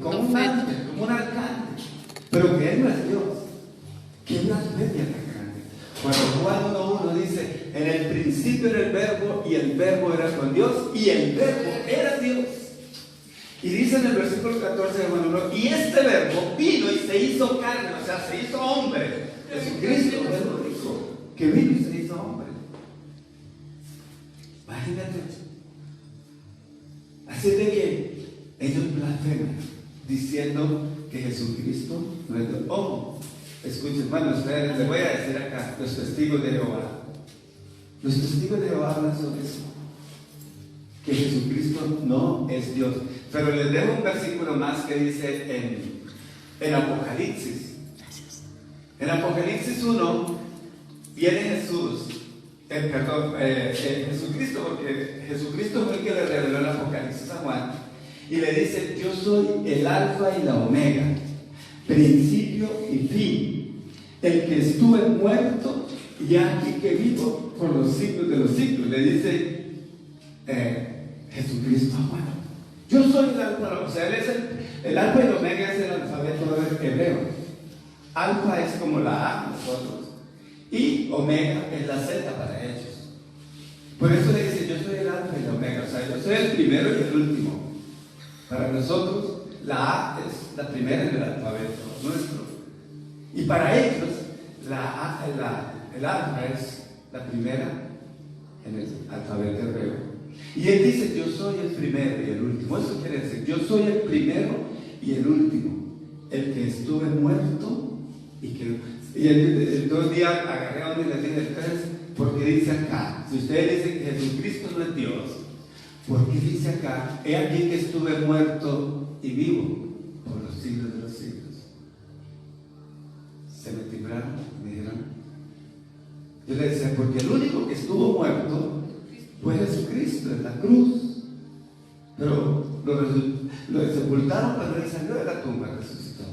como un ángel, como un arcángel, pero que Él no es Dios. ¿Qué blasfemia tan grande? Cuando Juan 1:1 dice: en el principio era el verbo, y el verbo era con Dios, y el verbo era Dios. Y dice en el versículo 14 de Juan 1: y este verbo vino y se hizo carne, o sea, se hizo hombre. Jesucristo es lo dijo, que vino y se hizo hombre. Imagínate. Así de que ellos blasfeman diciendo que Jesucristo no es Dios. Oh, escuchen, bueno, ustedes les voy a decir acá, los testigos de Jehová. Los testigos de Jehová hablan sobre eso, que Jesucristo no es Dios. Pero les dejo un versículo más que dice en Apocalipsis. En Apocalipsis 1 viene Jesucristo, porque Jesucristo fue el que le reveló el Apocalipsis a Juan, y le dice: yo soy el alfa y la omega, principio y fin, el que estuve muerto y aquí que vivo por los siglos de los siglos. Le dice Jesucristo a Juan: yo soy el alfa, o sea, él es el alfa y la omega, es el alfabeto hebreo. Alfa es como la A nosotros, y omega es la Z para ellos. Por eso le dice: yo soy el alfa y la omega, o sea, yo soy el primero y el último. Para nosotros la A es la primera en el alfabeto nuestro, y para ellos el alfa es la primera en el alfabeto hebreo. Y él dice: yo soy el primero y el último. Eso quiere decir: yo soy el primero y el último, el que estuve muerto. Y el 2 días agarré a uno y le dije: entonces, ¿por qué dice acá? Si ustedes dicen que Jesucristo no es Dios, ¿por qué dice acá: he aquí que estuve muerto y vivo por los siglos de los siglos? Se me timbraron, me dijeron. Yo le decía: porque el único que estuvo muerto fue Jesucristo en la cruz. Pero lo sepultaron cuando él salió de la tumba, resucitó.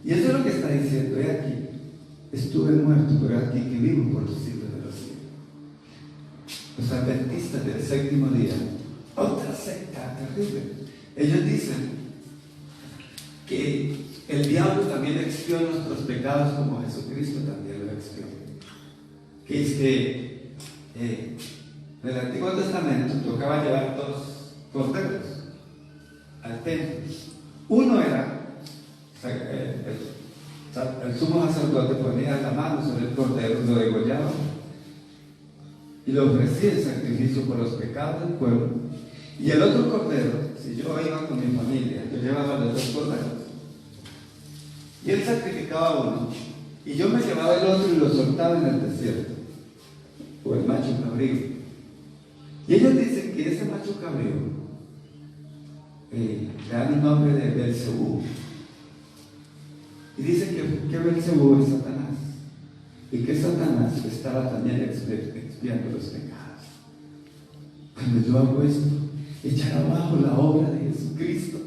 Y eso es lo que está diciendo: he aquí, estuve muerto, pero aquí que vivo por los siglos de los siglos. Los adventistas del séptimo día, otra secta terrible, ellos dicen que el diablo también expió nuestros pecados como Jesucristo también lo expió. Que es que en el Antiguo Testamento tocaba llevar 2 corderos al templo. Uno era el sumo sacerdote, ponía la mano sobre el cordero, lo degollaba y lo ofrecía en sacrificio por los pecados del pueblo. Y el otro cordero, si yo iba con mi familia, yo llevaba los 2 corderos y él sacrificaba uno y yo me llevaba el otro y lo soltaba en el desierto, o el macho cabrío. Y ellos dicen que ese macho cabrío le dan el nombre de Belcebú. Y dicen que Belcebú es Satanás, y que Satanás estaba también expiando los pecados. Cuando yo hago esto, echar abajo la obra de Jesucristo.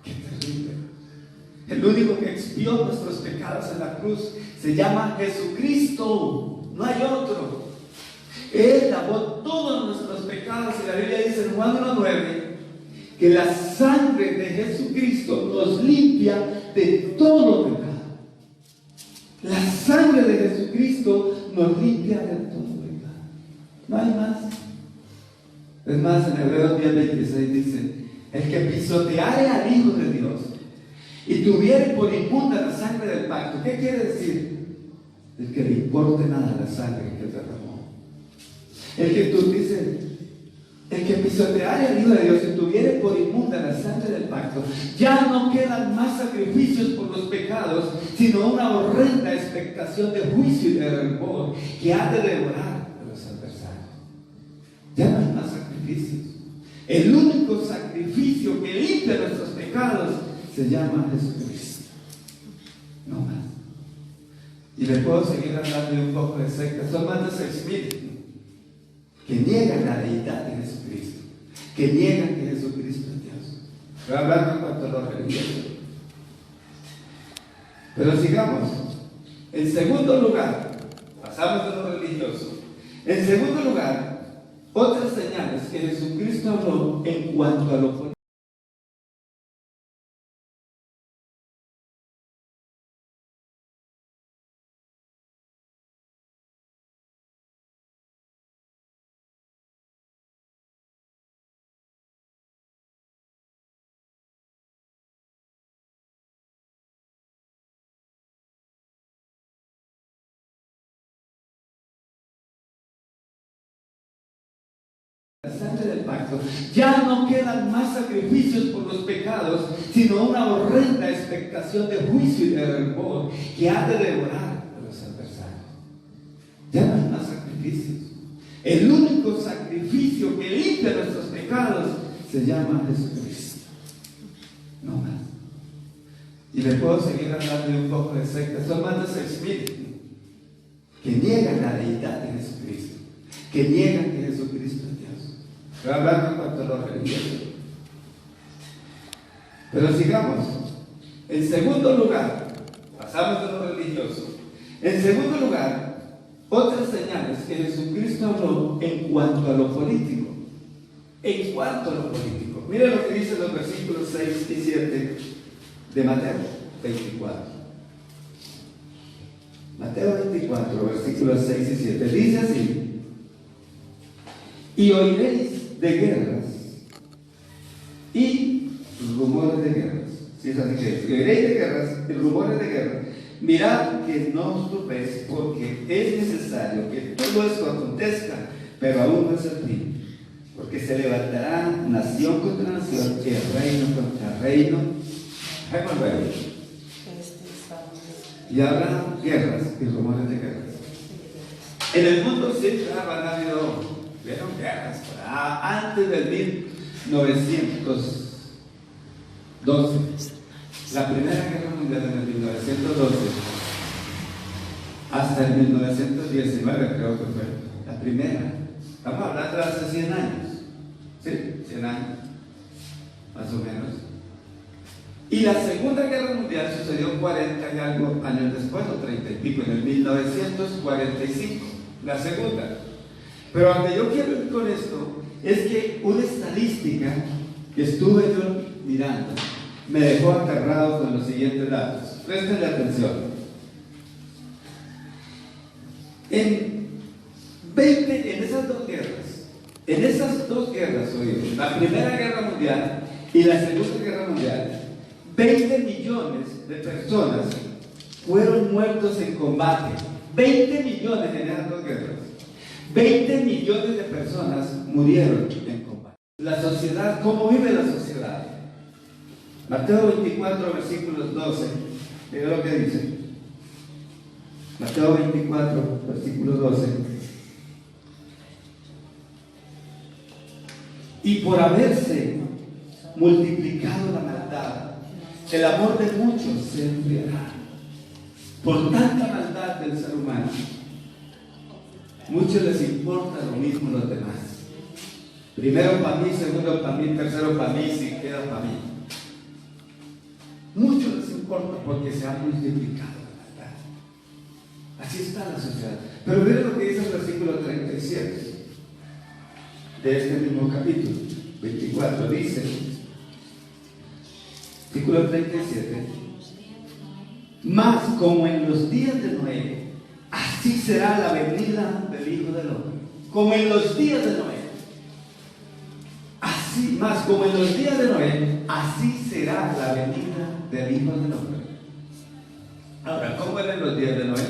¡Qué terrible! El único que expió nuestros pecados en la cruz se llama Jesucristo, no hay otro. Él lavó todos nuestros pecados, y la Biblia dice en Juan 1:9 que la sangre de Jesucristo nos limpia de todo pecado. La sangre de Jesucristo nos limpia de todo pecado. No hay más. Es más, en Hebreos 10:26 dice: El que pisoteare al Hijo de Dios y tuviere por inmunda la sangre del pacto. ¿Qué quiere decir? El que le importe nada la sangre que derramó. El que tú dices, el que pisoteare al Hijo de Dios y tuviere por inmunda la sangre del pacto, ya no quedan más sacrificios por los pecados, sino una horrenda expectación de juicio y de rencor que ha de devorar a los adversarios. Ya no hay más sacrificios. El único sacrificio que limpia nuestros pecados se llama Jesucristo. No más. Y le puedo seguir hablando de un poco de sectas. Son más de 6,000 que niegan la deidad de Jesucristo, que niegan que Jesucristo es Dios. Voy a hablar en cuanto a lo religioso. Pero sigamos. En segundo lugar, pasamos de lo religioso. En segundo lugar, otras señales que Jesucristo habló en cuanto a lo político. La sangre del pacto, ya no quedan más sacrificios por los pecados, sino una horrenda expectación de juicio y de rencor que ha de devorar a los adversarios. Ya no hay más sacrificios. El único sacrificio que limpia nuestros pecados se llama Jesucristo. No más. Y le puedo seguir hablando de un poco de sectas. Son más de 6,000 que niegan la deidad de Jesucristo, que niegan que Jesucristo es Dios. Voy a hablar en cuanto a lo religioso. Pero sigamos. En segundo lugar, pasamos de lo religioso. En segundo lugar, otras señales que Jesucristo habló en cuanto a lo político. En cuanto a lo político. Mire lo que dicen los versículos 6 y 7 de Mateo 24. Mateo 24, versículos 6 y 7. Dice así: y oiréis de guerras y rumores de guerras. Si es así que es. Y oiréis de guerras y rumores de guerras. Mirad que no os turbéis, porque es necesario que todo esto acontezca, pero aún no es el fin. Porque se levantará nación contra nación y reino contra reino. Y habrá guerras y rumores de guerras. En el mundo siempre han habido guerras, antes del 1912. La primera guerra mundial en el 1912 hasta el 1919 creo que fue la primera. Estamos hablando de hace 100 años. ¿Sí? 100 años, más o menos. Y la Segunda Guerra Mundial sucedió 40 y algo años después, o 30 y pico, en el 1945, la segunda. Pero a donde yo quiero ir con esto es que una estadística que estuve yo mirando me dejó aterrado con los siguientes datos. Prestenle atención. En esas dos guerras, la Primera Guerra Mundial y la Segunda Guerra Mundial, 20 millones de personas fueron muertos en combate. 20 millones en esas dos guerras. 20 millones de personas murieron en combate. La sociedad, ¿cómo vive la sociedad? Mateo 24, versículos 12. Mira lo que dice. Mateo 24, versículos 12. Y por haberse multiplicado la maldad, el amor de muchos se enfriará. Por tanta maldad del ser humano, muchos les importa lo mismo los demás. Primero para mí, segundo para mí, tercero para mí, si queda para mí. Muchos les importa porque se ha multiplicado la maldad. Así está la sociedad. Pero miren lo que dice el versículo 37 de este mismo capítulo 24. Dice, versículo 37: mas como en los días de Noé, así será la venida del Hijo del Hombre. Como en los días de Noé, así así, más como en los días de Noé, así será la venida del Hijo del Hombre. Ahora, ¿cómo eran los días de Noé?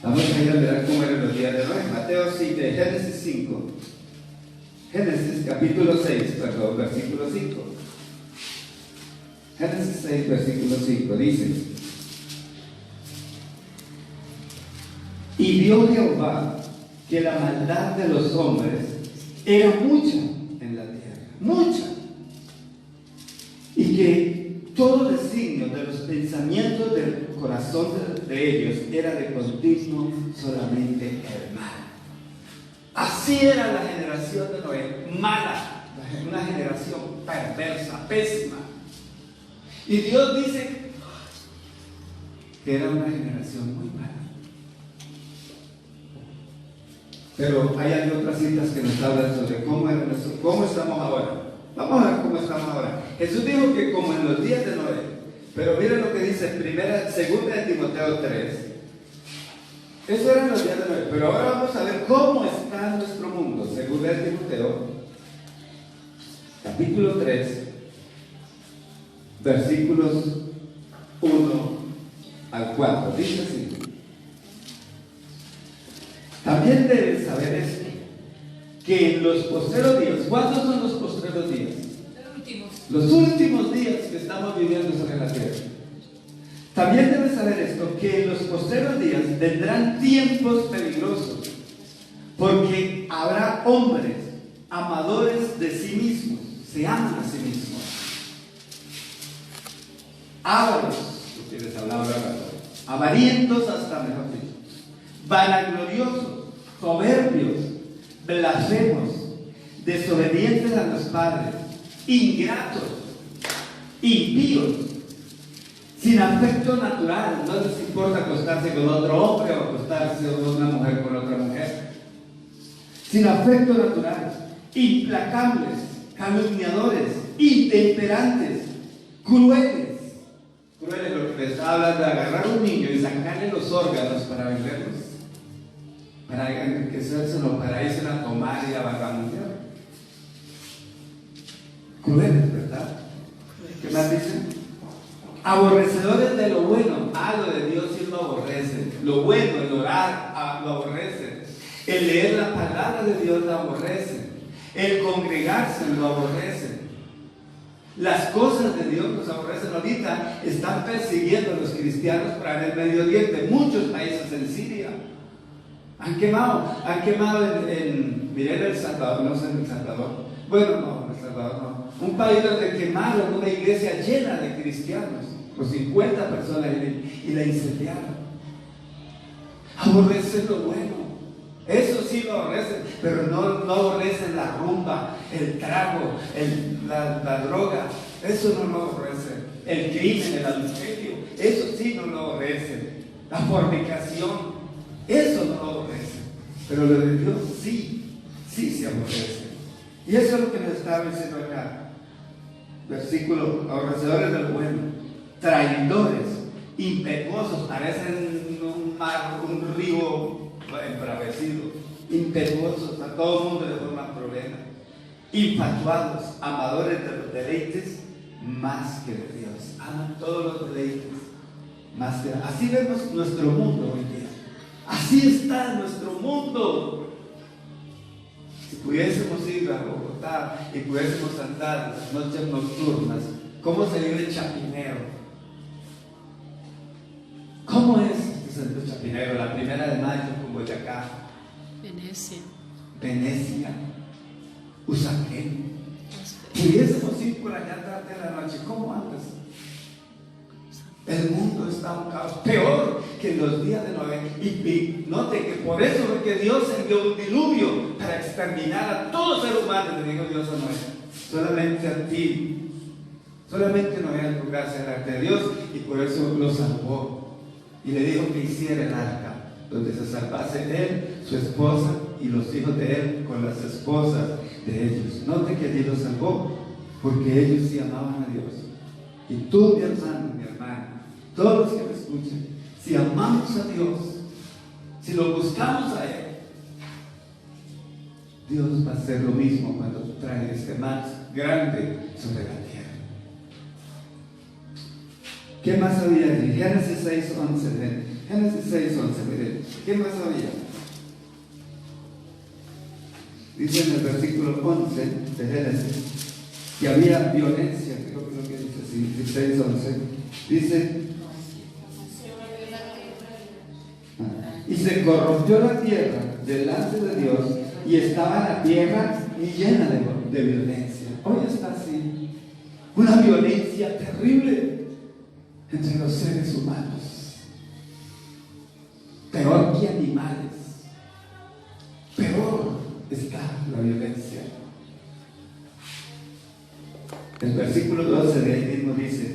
Vamos a ir a ver cómo eran los días de Noé. Mateo 5, Génesis 5. Génesis capítulo 6, perdón, versículo 5. Génesis 6, versículo 5 dice: y vio Jehová que la maldad de los hombres era mucha en la tierra, mucha, y que todo designio de los pensamientos del corazón de ellos era de continuo solamente el mal. Así era la generación de Noé, mala, una generación perversa, pésima. Y Dios dice que era una generación muy mala. Pero hay otras citas que nos hablan sobre cómo estamos ahora. Vamos a ver cómo estamos ahora. Jesús dijo que como en los días de Noé. Pero miren lo que dice segunda de Timoteo 3. Eso eran los días de Noé. Pero ahora vamos a ver cómo está nuestro mundo. Segunda de Timoteo, capítulo 3, versículos 1 al 4. Dice así: también debes saber esto, que en los postreros días, ¿cuántos son los postreros días? Los últimos días que estamos viviendo sobre la tierra. También debes saber esto, que en los postreros días vendrán tiempos peligrosos, porque habrá hombres amadores de sí mismos, se aman a sí mismos, ávaros, si quieres hablar ahora, avarientos hasta mejor dicho, vanagloriosos, soberbios, blasfemos, desobedientes a los padres, ingratos, impíos, sin afecto natural, no les importa acostarse con otro hombre o acostarse con una mujer con otra mujer, sin afecto natural, implacables, calumniadores, intemperantes, crueles, lo que les habla de agarrar a un niño y sacarle los órganos para venderlos, para enriquecérselo, para irse a tomar y a barramudear. Crueles, ¿verdad? ¿Qué más dicen? Aborrecedores de lo bueno. Lo de Dios sí lo aborrecen. Lo bueno, el orar, lo aborrecen. El leer la palabra de Dios lo aborrecen. El congregarse lo aborrecen. Las cosas de Dios los aborrecen. Ahorita están persiguiendo a los cristianos para el Medio Oriente. Muchos países en Siria han quemado miren El Salvador, no sé en El Salvador. Bueno, no, El Salvador no. Un país donde quemaron una iglesia llena de cristianos, con 50 personas, y la incendiaron. Aborrecen lo bueno. Eso sí lo aborrecen, pero no aborrecen la rumba, el trago, la droga. Eso no lo aborrecen. El crimen, el adulterio, eso sí no lo aborrecen. La fornicación, eso no lo aborrecen. Pero lo de Dios sí se aborrece. Y eso es lo que nos está diciendo acá. Versículo: aborrecedores de lo bueno, traidores, impetuosos, parecen un río embravecido, impetuosos, a todo el mundo le forman problemas, infatuados, amadores de los deleites más que de Dios, aman todos los deleites más que de Dios. Así vemos nuestro mundo hoy día, así está nuestro mundo. Si pudiésemos ir a Bogotá y pudiésemos andar las noches nocturnas, ¿cómo se vive el Chapinero? ¿Cómo es este centro Chapinero? La 1 de mayo con Boyacá, Venecia, Usaquén. Pudiésemos ir por allá tarde de la noche, ¿cómo andas? El mundo está un caos, peor que en los días de Noé. Y note que por eso fue que Dios envió un diluvio para exterminar a todo ser humano. Le dijo Dios a Noé: solamente a ti, solamente Noé lograste delante de Dios, y por eso lo salvó. Y le dijo que hiciera el arca, donde se salvase él, su esposa y los hijos de él con las esposas de ellos. Note que Dios los salvó, porque ellos sí amaban a Dios. Y tú, mi hermano, mi hermana, todos los que me escuchen, si amamos a Dios, si lo buscamos a Él, Dios va a hacer lo mismo cuando Israel esté más grande sobre la tierra. ¿Qué más había allí? Génesis 6:11. Génesis 6:11, miren. ¿Qué más había? Dice en el versículo 11 de Génesis que había violencia, creo que es lo que dice así, 6:11. Dice: y se corrompió la tierra delante de Dios, y estaba la tierra llena de violencia. Hoy está así, una violencia terrible entre los seres humanos, peor que animales, peor está la violencia. El versículo 12 de ahí mismo dice,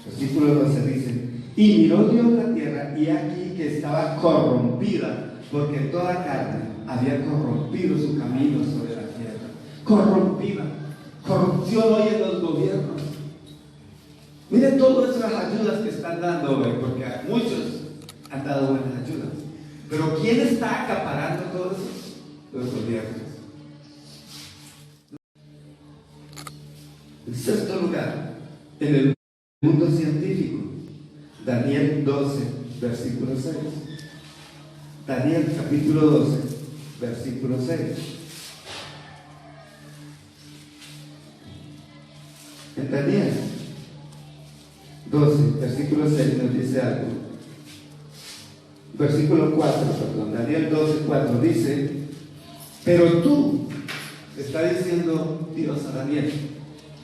versículo 12 dice: y miró Dios la tierra, y aquí que estaba corrompida, porque toda carne había corrompido su camino sobre la tierra. Corrompida, corrupción hoy en los gobiernos. Miren todas esas ayudas que están dando hoy, porque a muchos han dado buenas ayudas. Pero ¿quién está acaparando todo eso? Los gobiernos. En sexto lugar, en el mundo científico, Daniel 12, versículo 6. Daniel capítulo 12, versículo 6. En Daniel 12, versículo 6 nos dice algo. Versículo 4, perdón, Daniel 12, 4 dice: pero tú, está diciendo Dios a Daniel,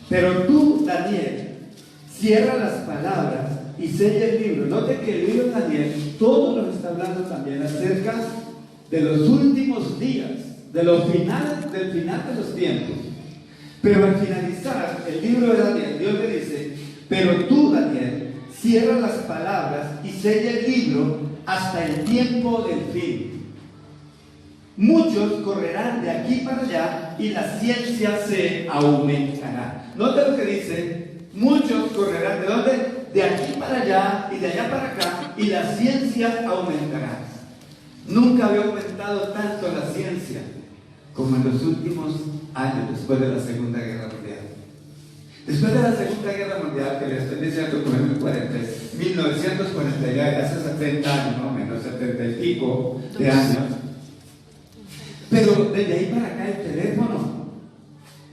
pero tú, Daniel, cierra las palabras y sella el libro. Note que el libro de Daniel, todo nos está hablando también acerca de los últimos días, de los finales, del final de los tiempos. Pero al finalizar el libro de Daniel, Dios le dice: pero tú, Daniel, cierra las palabras y sella el libro hasta el tiempo del fin. Muchos correrán de aquí para allá y la ciencia se aumentará. Note lo que dice: muchos correrán. ¿De dónde? De aquí para allá y de allá para acá, y la ciencia aumentará. Nunca había aumentado tanto la ciencia como en los últimos años, después de la Segunda Guerra Mundial. Después de la Segunda Guerra Mundial, que le estoy diciendo como en 1940, ya hace 70 años, más o menos, 70 y pico de años. Pero desde ahí para acá el teléfono,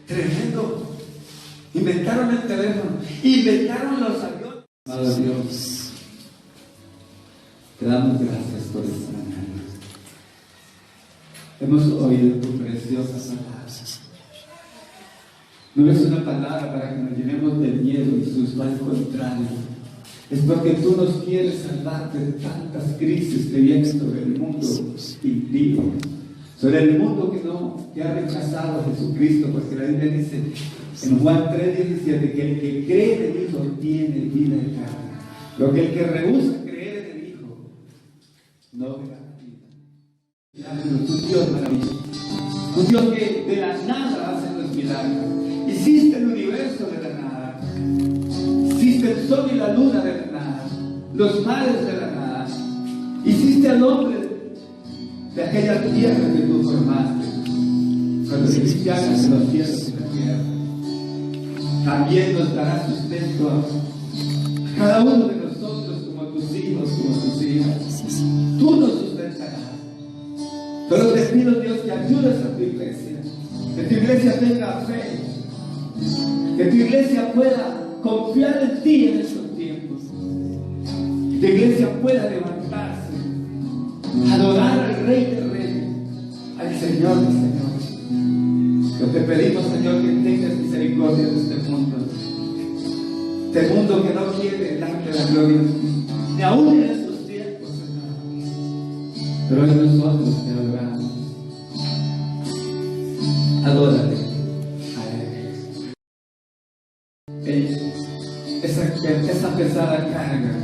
tremendo. Inventaron el teléfono, inventaron los aviones. Amado Dios, te damos gracias por esta mañana. Hemos oído tu preciosa palabra. No es una palabra para que nos llenemos de miedo, Jesús, al contrario. Es porque tú nos quieres salvar de tantas crisis que vienen sobre el mundo impío, sobre el mundo que ha rechazado a Jesucristo, porque la Biblia dice en Juan 3:17 que el que cree en el Hijo tiene vida eterna. Lo que el que rehúsa creer en el Hijo no verá vida. Tu Dios maravilloso, tu Dios que de la nada hace los milagros. Hiciste el universo de la nada, hiciste el sol y la luna de la nada, los mares de la nada, hiciste al hombre de aquella tierra que tú formaste, cuando se llagas en los cielos y la tierra. También nos dará sustento a cada uno de nosotros como tus hijos, como tus hijas. Tú nos sustentarás. Pero te pido, Dios, que ayudes a tu iglesia, que tu iglesia tenga fe, que tu iglesia pueda confiar en ti en estos tiempos, que tu iglesia pueda levantarse, adorar al Rey de Reyes, al Señor de Señores. Yo te pedimos, Señor, que tengas misericordia de este mundo que no quiere darte la gloria, ni aún en estos tiempos, Señor. Pero en nosotros te adoramos. Adórale a Él. Esa pesada carga,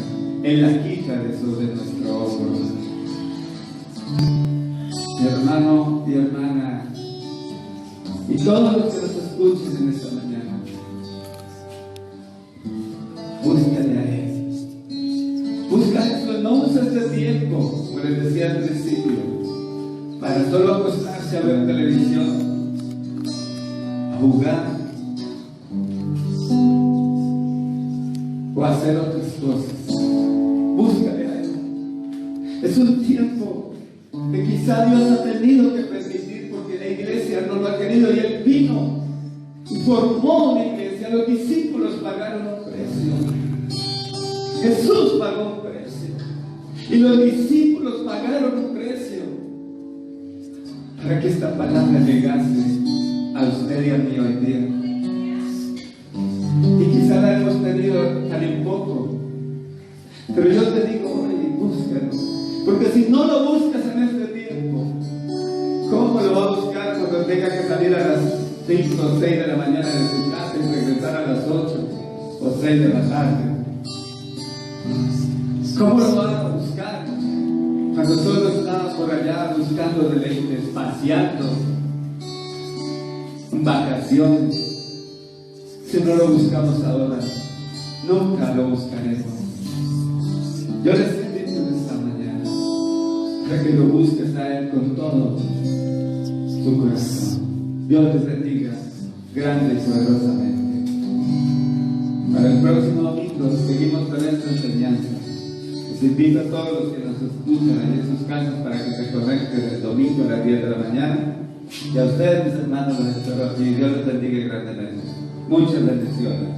Él la quita sobre nuestro hombro. Mi hermano y hermana, y todos los que nos escuchen en esta mañana, búscale a Él. Busca eso, no usa este tiempo, como les decía al principio, para solo acostarse a ver televisión. jugar o a hacer otras cosas. Búscale a Él. Es un tiempo que quizá Dios ha tenido que permitir porque la iglesia no lo ha querido, y Él vino y formó una iglesia. Los discípulos pagaron un precio. Jesús pagó un precio y los discípulos pagaron un precio para que esta palabra llegase a usted y a mí hoy día. Y quizá la hemos tenido tan en poco, pero yo te digo hoy, búscalo, porque si no lo buscas en este tiempo, ¿cómo lo va a buscar cuando tenga que salir a las 5 o 6 de la mañana de su casa y regresar a las 8 o 6 de la tarde? ¿Cómo lo va a buscar cuando solo está por allá buscando deleites, paseando, vacaciones? Si no lo buscamos ahora, nunca lo buscaremos. Yo les invito en esta mañana para que lo busques a Él con todo su corazón. Dios les bendiga grande y poderosamente. Para el próximo domingo seguimos con esta enseñanza. Les invito a todos los que nos escuchan ahí en sus casas para que se conecten el domingo a las 10 de la mañana. Y a ustedes, mis hermanos, les espero aquí. Dios les bendiga grandemente. Muchas bendiciones.